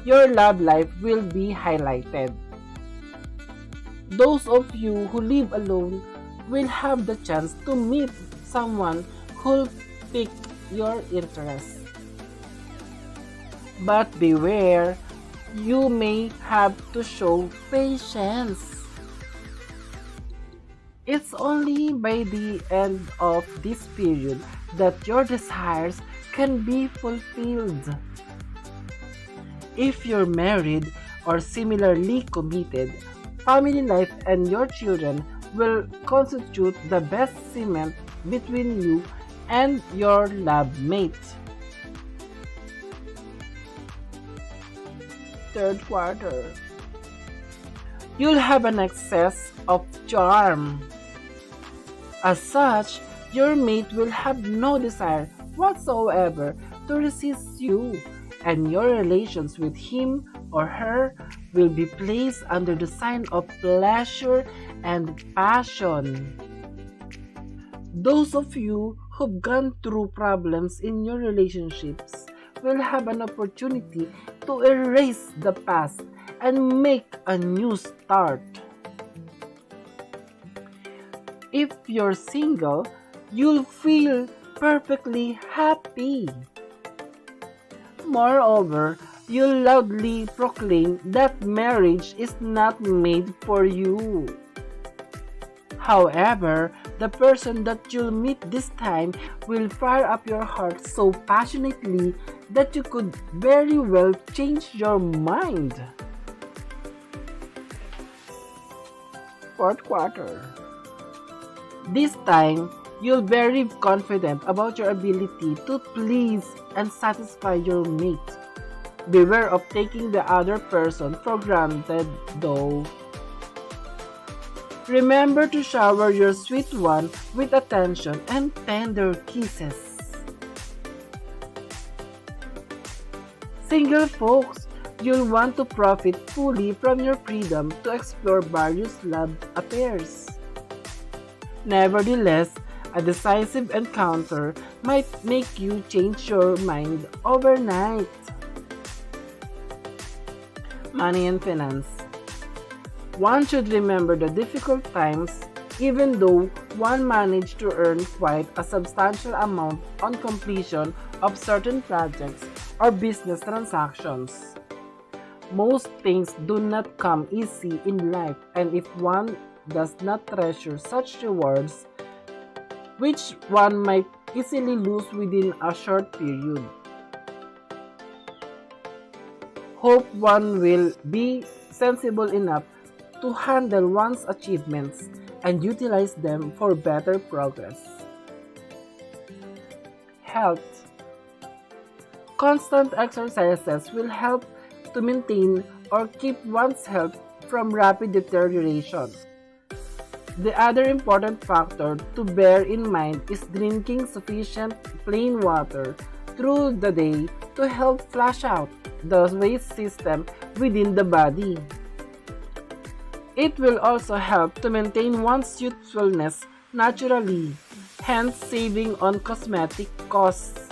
Your love life will be highlighted. Those of you who live alone will have the chance to meet someone who'll pique your interest. But beware, you may have to show patience. It's only by the end of this period that your desires can be fulfilled. If you're married or similarly committed, family life and your children will constitute the best cement between you and your love mate. Third quarter. You'll have an excess of charm. As such, your mate will have no desire whatsoever to resist you, and your relations with him or her will be placed under the sign of pleasure and passion. Those of you who've gone through problems in your relationships will have an opportunity to erase the past and make a new start. If you're single, you'll feel perfectly happy. Moreover, you'll loudly proclaim that marriage is not made for you. However, the person that you'll meet this time will fire up your heart so passionately that you could very well change your mind. Fourth quarter. This time, you'll be very confident about your ability to please and satisfy your mate. Beware of taking the other person for granted though. Remember to shower your sweet one with attention and tender kisses. Single folks, you'll want to profit fully from your freedom to explore various love affairs. Nevertheless, a decisive encounter might make you change your mind overnight. Money and finance. One should remember the difficult times even though one managed to earn quite a substantial amount on completion of certain projects or business transactions. Most things do not come easy in life, and if one does not treasure such rewards, which one might easily lose within a short period, hope one will be sensible enough to handle one's achievements and utilize them for better progress. Health. Constant exercises will help to maintain or keep one's health from rapid deterioration. The other important factor to bear in mind is drinking sufficient plain water through the day to help flush out the waste system within the body. It will also help to maintain one's youthfulness naturally, hence saving on cosmetic costs.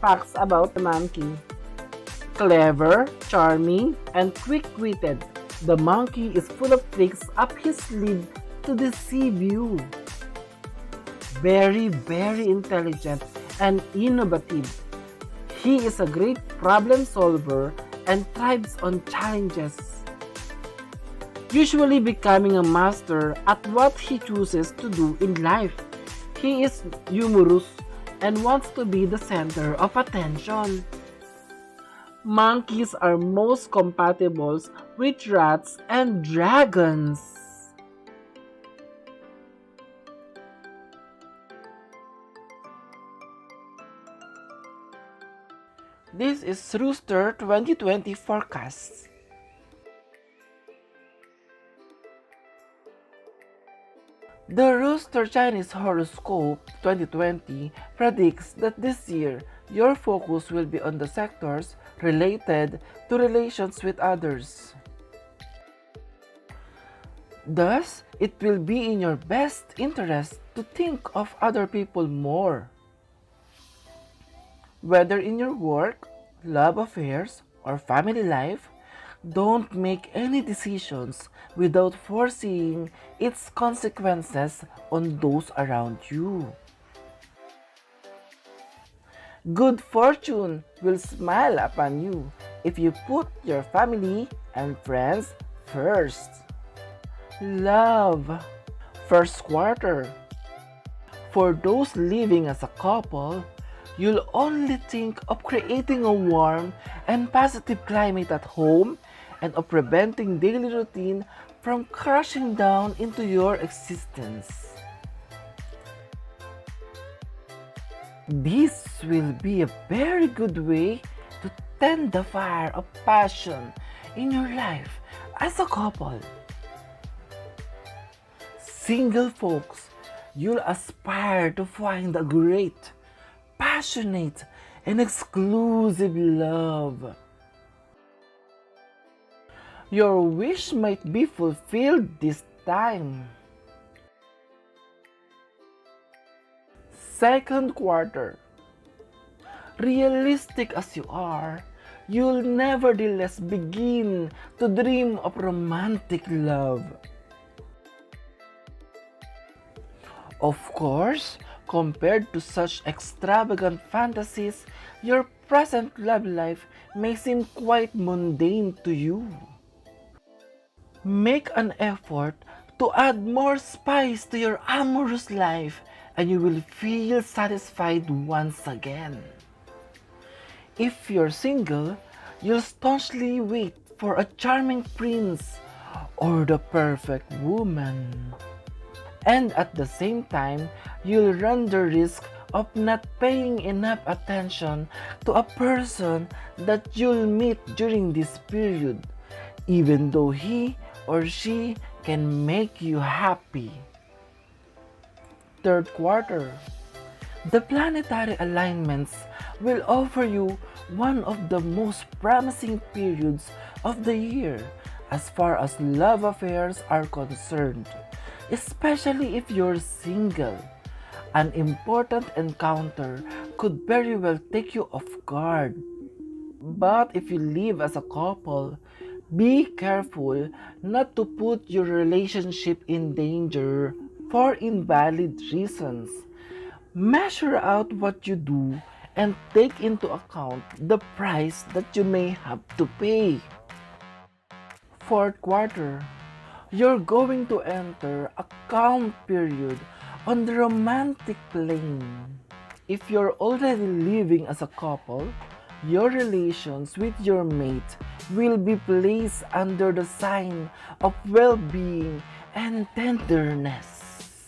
Facts about the monkey. Clever, charming, and quick-witted, the monkey is full of tricks up his sleeve to deceive you. Very intelligent and innovative. He is a great problem solver and thrives on challenges, usually becoming a master at what he chooses to do in life. He is humorous and wants to be the center of attention. Monkeys are most compatible with rats and dragons. This is Rooster 2020 forecast. The Rooster Chinese Horoscope 2020 predicts that this year, your focus will be on the sectors related to relations with others. Thus, it will be in your best interest to think of other people more. Whether in your work, love affairs, or family life, don't make any decisions without foreseeing its consequences on those around you. Good fortune will smile upon you if you put your family and friends first. Love. First quarter. For those living as a couple, you'll only think of creating a warm and positive climate at home and of preventing daily routine from crashing down into your existence. This will be a very good way to tend the fire of passion in your life as a couple. Single folks, you'll aspire to find a great, passionate, and exclusive love. Your wish might be fulfilled this time. Second quarter. Realistic as you are, you'll nevertheless begin to dream of romantic love. Of course, compared to such extravagant fantasies, your present love life may seem quite mundane to you. Make an effort to add more spice to your amorous life and you will feel satisfied once again. If you're single, you'll staunchly wait for a charming prince or the perfect woman. And at the same time, you'll run the risk of not paying enough attention to a person that you'll meet during this period, even though he or she can make you happy. Third quarter. The planetary alignments will offer you one of the most promising periods of the year as far as love affairs are concerned, especially if you're single. An important encounter could very well take you off guard. But if you live as a couple, be careful not to put your relationship in danger for invalid reasons. Measure out what you do and take into account the price that you may have to pay. Fourth quarter. You're going to enter a calm period on the romantic plane. If you're already living as a couple, your relations with your mate will be placed under the sign of well-being and tenderness.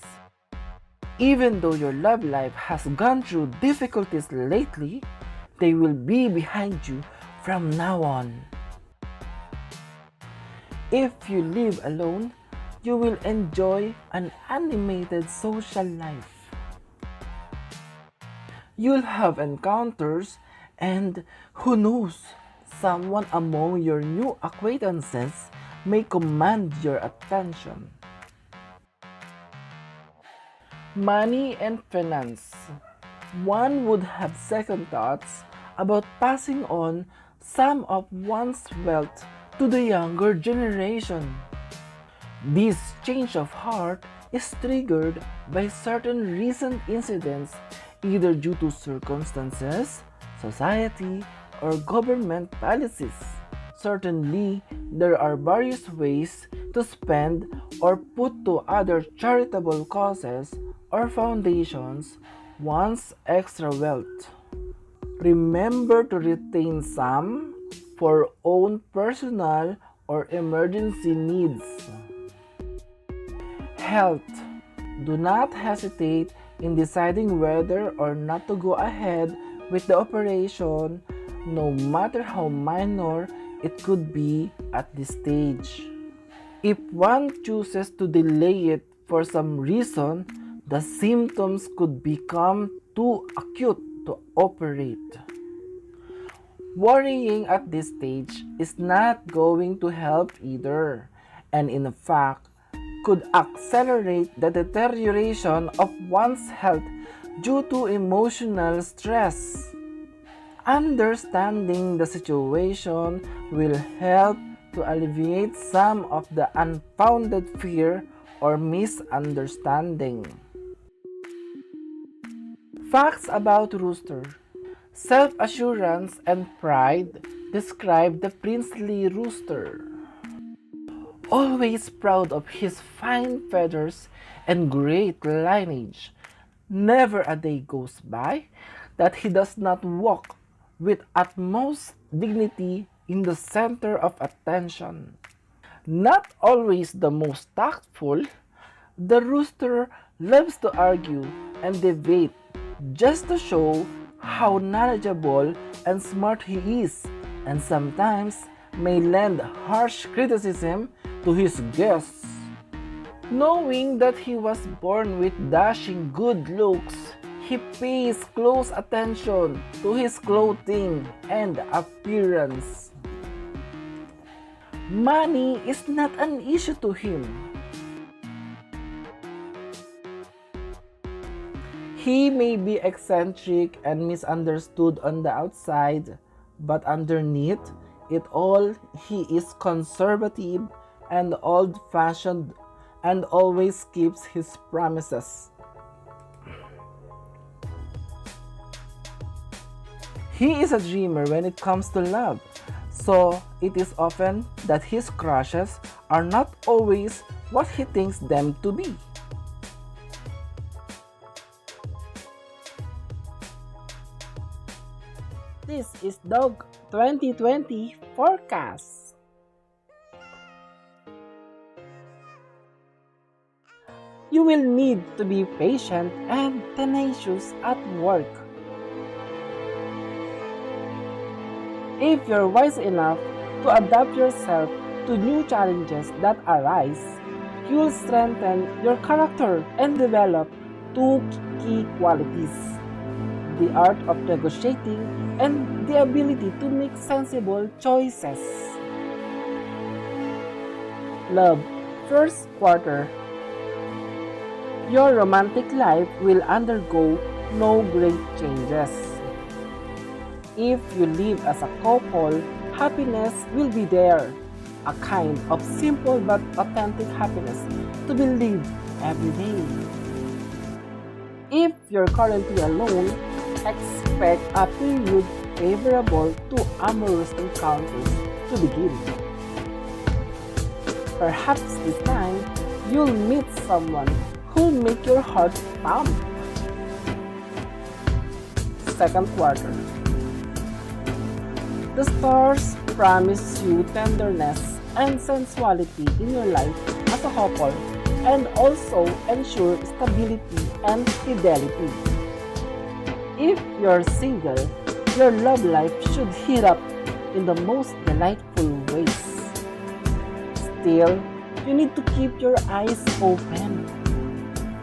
Even though your love life has gone through difficulties lately, they will be behind you from now on. If you live alone, you will enjoy an animated social life. You'll have encounters and, who knows, someone among your new acquaintances may command your attention. Money and finance. One would have second thoughts about passing on some of one's wealth to the younger generation. This change of heart is triggered by certain recent incidents either due to circumstances, society, or government policies. Certainly, there are various ways to spend or put to other charitable causes or foundations one's extra wealth. Remember to retain some for own personal or emergency needs. Health. Do not hesitate in deciding whether or not to go ahead with the operation, no matter how minor it could be at this stage. If one chooses to delay it for some reason, the symptoms could become too acute to operate. Worrying at this stage is not going to help either, and in fact, could accelerate the deterioration of one's health due to emotional stress. Understanding the situation will help to alleviate some of the unfounded fear or misunderstanding. Facts about Rooster. Self-assurance and pride describe the princely rooster. Always proud of his fine feathers and great lineage, never a day goes by that he does not walk with utmost dignity in the center of attention. Not always the most tactful, the rooster loves to argue and debate just to show how knowledgeable and smart he is, and sometimes may lend harsh criticism to his guests. Knowing that he was born with dashing good looks, he pays close attention to his clothing and appearance. Money is not an issue to him. He may be eccentric and misunderstood on the outside, but underneath it all, he is conservative and old-fashioned and always keeps his promises. He is a dreamer when it comes to love, so it is often that his crushes are not always what he thinks them to be. This is Dog 2020 Forecast. You will need to be patient and tenacious at work. If you're wise enough to adapt yourself to new challenges that arise, you'll strengthen your character and develop two key qualities: the art of negotiating and the ability to make sensible choices. Love, first quarter. Your romantic life will undergo no great changes. If you live as a couple, happiness will be there, a kind of simple but authentic happiness to be lived every day. If you're currently alone, expect a period favorable to amorous encounters to begin. Perhaps this time, you'll meet someone who'll make your heart pump. Second quarter. The stars promise you tenderness and sensuality in your life as a couple and also ensure stability and fidelity. If you're single, your love life should heat up in the most delightful ways. Still, you need to keep your eyes open.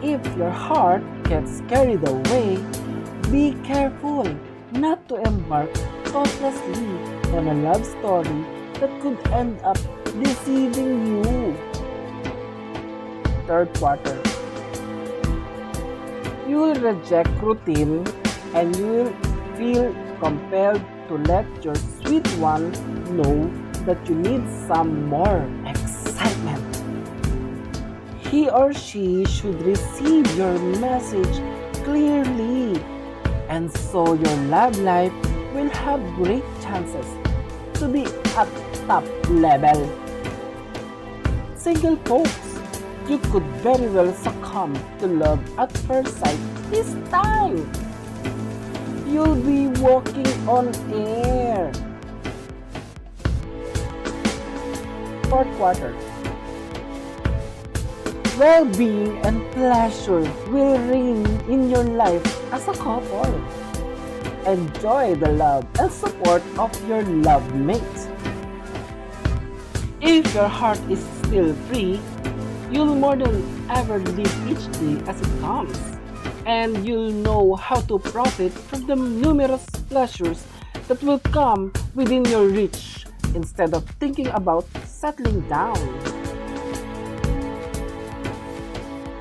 If your heart gets carried away, be careful not to embark thoughtlessly on a love story that could end up deceiving you. Third quarter. You will reject routine and you will feel compelled to let your sweet one know that you need some more excitement. He or she should receive your message clearly, and so your love life will have great chances to be at top level. Single folks, you could very well succumb to love at first sight this time. You'll be walking on air. Fourth quarter. Well-being and pleasure will reign in your life as a couple. Enjoy the love and support of your love mate. If your heart is still free, you'll more than ever live each day as it comes, and you'll know how to profit from the numerous pleasures that will come within your reach instead of thinking about settling down.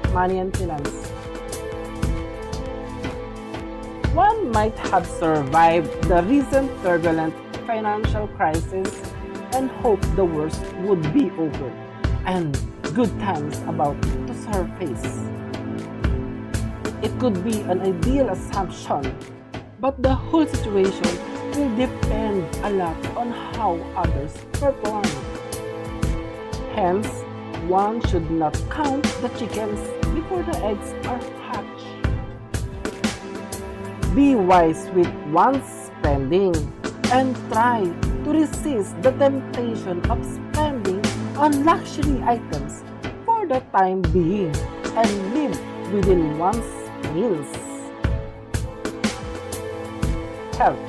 Money and finance. One might have survived the recent turbulent financial crisis and hoped the worst would be over and good times about to surface. It could be an ideal assumption, but the whole situation will depend a lot on how others perform. Hence, one should not count the chickens before the eggs are hatched. Be wise with one's spending and try to resist the temptation of spending on luxury items for the time being and live within one's means. Health.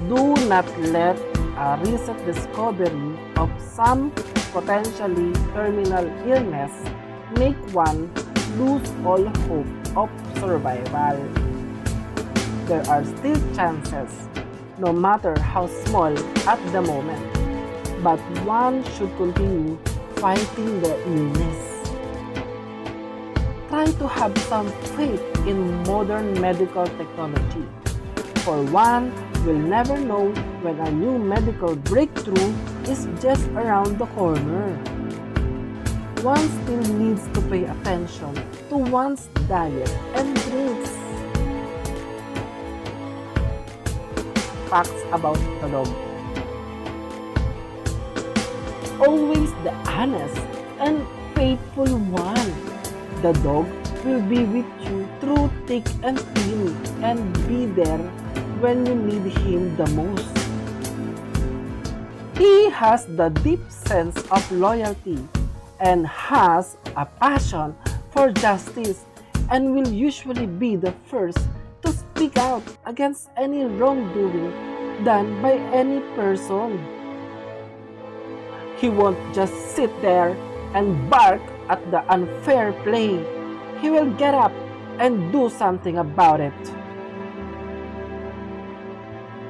Do not let a recent discovery of some potentially terminal illness make one lose all hope of survival. There are still chances, no matter how small at the moment, but one should continue fighting the illness. Try to have some faith in modern medical technology. For one will never know when a new medical breakthrough is just around the corner. One still needs to pay attention to one's diet and drinks. Facts about the dog. Always the honest and faithful one. The dog will be with you through thick and thin and be there when you need him the most. He has the deep sense of loyalty and has a passion for justice and will usually be the first to speak out against any wrongdoing done by any person. He won't just sit there and bark at the unfair play. He will get up and do something about it.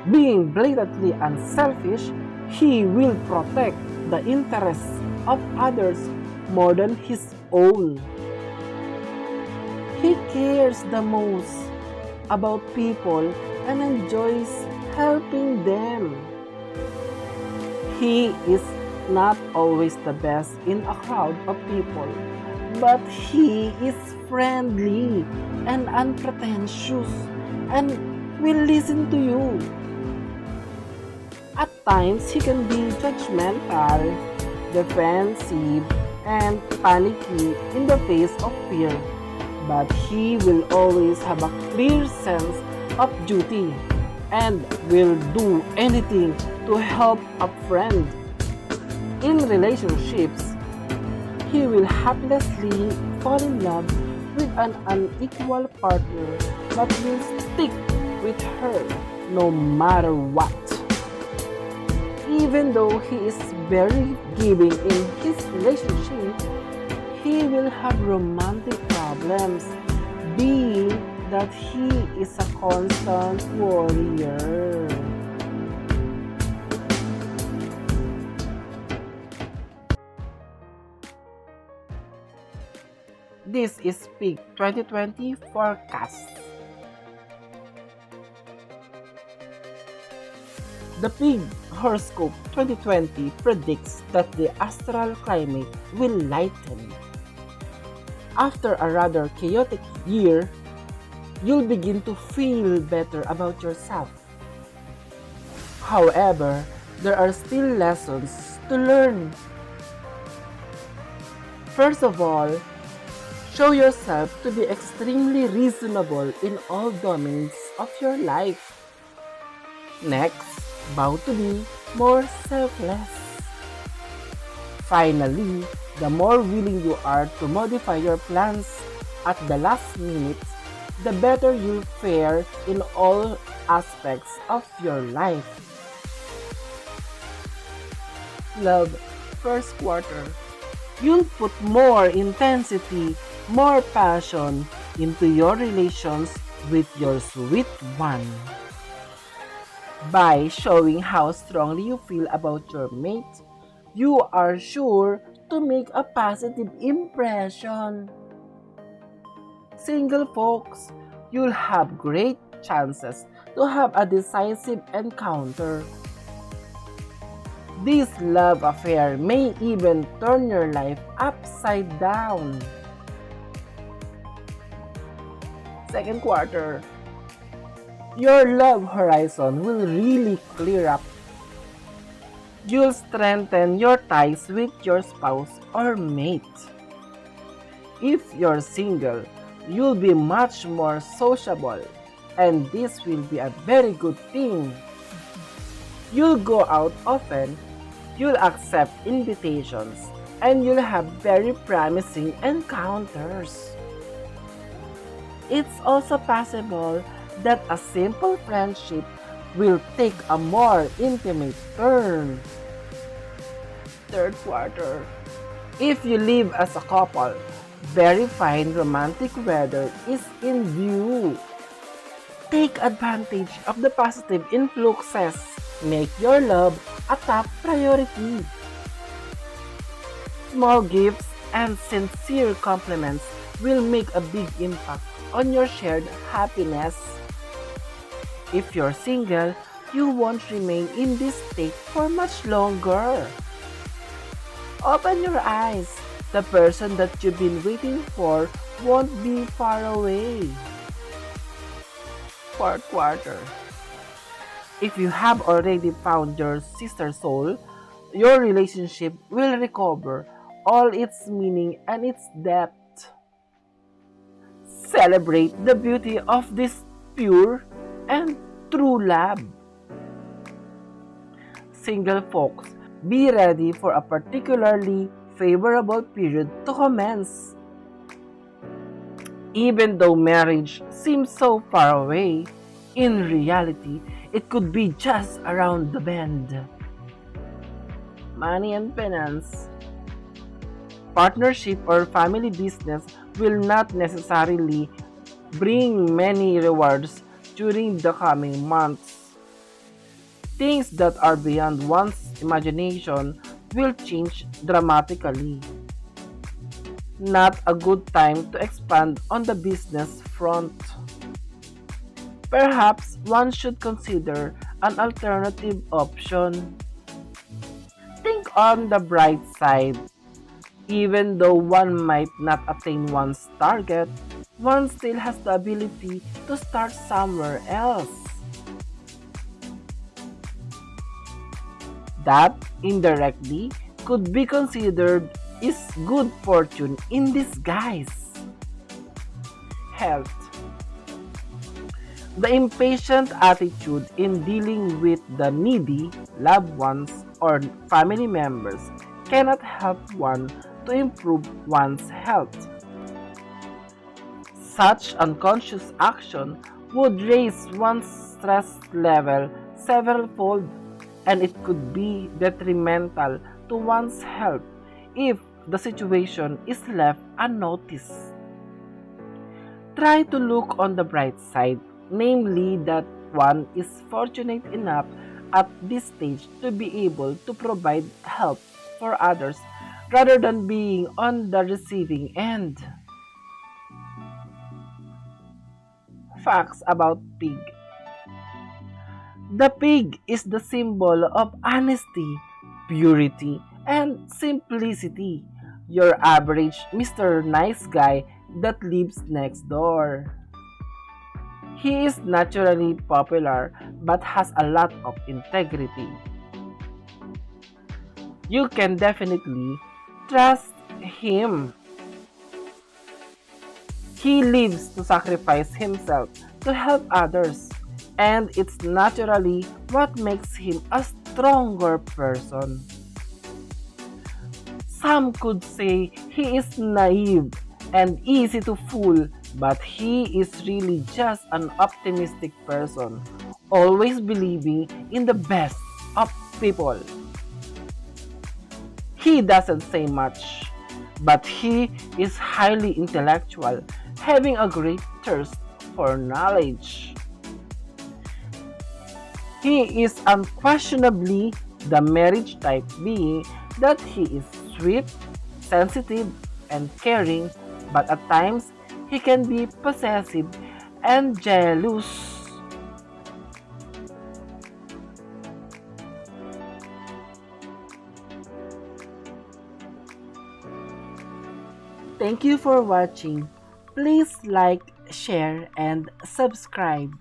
Being blatantly unselfish, he will protect the interests of others more than his own. He cares the most about people and enjoys helping them. He is not always the best in a crowd of people, but he is friendly and unpretentious and will listen to you. At times, he can be judgmental, defensive, and panicky in the face of fear, but he will always have a clear sense of duty and will do anything to help a friend. In relationships, he will happily fall in love with an unequal partner but will stick with her no matter what. Even though he is very giving in his relationship, he will have romantic problems, being that he is a constant warrior. This is Pig 2020 forecast. The Pig Horoscope 2020 predicts that the astral climate will lighten. After a rather chaotic year, you'll begin to feel better about yourself. However, there are still lessons to learn. First of all, show yourself to be extremely reasonable in all domains of your life. Next, vow to be more selfless. Finally, the more willing you are to modify your plans at the last minute, the better you'll fare in all aspects of your life. Love, first quarter. You'll put more intensity, more passion into your relations with your sweet one. By showing how strongly you feel about your mate, you are sure to make a positive impression. Single folks, you'll have great chances to have a decisive encounter. This love affair may even turn your life upside down. Second quarter, your love horizon will really clear up. You'll strengthen your ties with your spouse or mate. If you're single, you'll be much more sociable, and this will be a very good thing. You'll go out often, you'll accept invitations, and you'll have very promising encounters. It's also possible that a simple friendship will take a more intimate turn. third quarter. If you live as a couple, very fine romantic weather is in view. Take advantage of the positive influxes. Make your love a top priority. Small gifts and sincere compliments will make a big impact on your shared happiness. If you're single, you won't remain in this state for much longer. Open your eyes. The person that you've been waiting for won't be far away. Fourth quarter. If you have already found your sister soul, your relationship will recover all its meaning and its depth. Celebrate the beauty of this pure and true love. Single folks, be ready for a particularly favorable period to commence. Even though marriage seems so far away, in reality, it could be just around the bend. Money and finance. Partnership or family business will not necessarily bring many rewards during the coming months. Things that are beyond one's imagination will change dramatically. Not a good time to expand on the business front. Perhaps one should consider an alternative option. Think on the bright side. Even though one might not attain one's target, one still has the ability to start somewhere else. That, indirectly, could be considered is good fortune in disguise. Health. The impatient attitude in dealing with the needy, loved ones, or family members cannot help one to improve one's health. Such unconscious action would raise one's stress level several fold, and it could be detrimental to one's health if the situation is left unnoticed. Try to look on the bright side, namely that one is fortunate enough at this stage to be able to provide help for others rather than being on the receiving end. Facts about pig. The pig is the symbol of honesty, purity, and simplicity. Your average Mr. Nice Guy that lives next door. He is naturally popular but has a lot of integrity. You can definitely trust him. He lives to sacrifice himself to help others, and it's naturally what makes him a stronger person. Some could say he is naive and easy to fool, but he is really just an optimistic person, always believing in the best of people. He doesn't say much, but he is highly intellectual, having a great thirst for knowledge. He is unquestionably the marriage type, being that he is sweet, sensitive, and caring, but at times he can be possessive and jealous. Thank you for watching. Please like, share, and subscribe.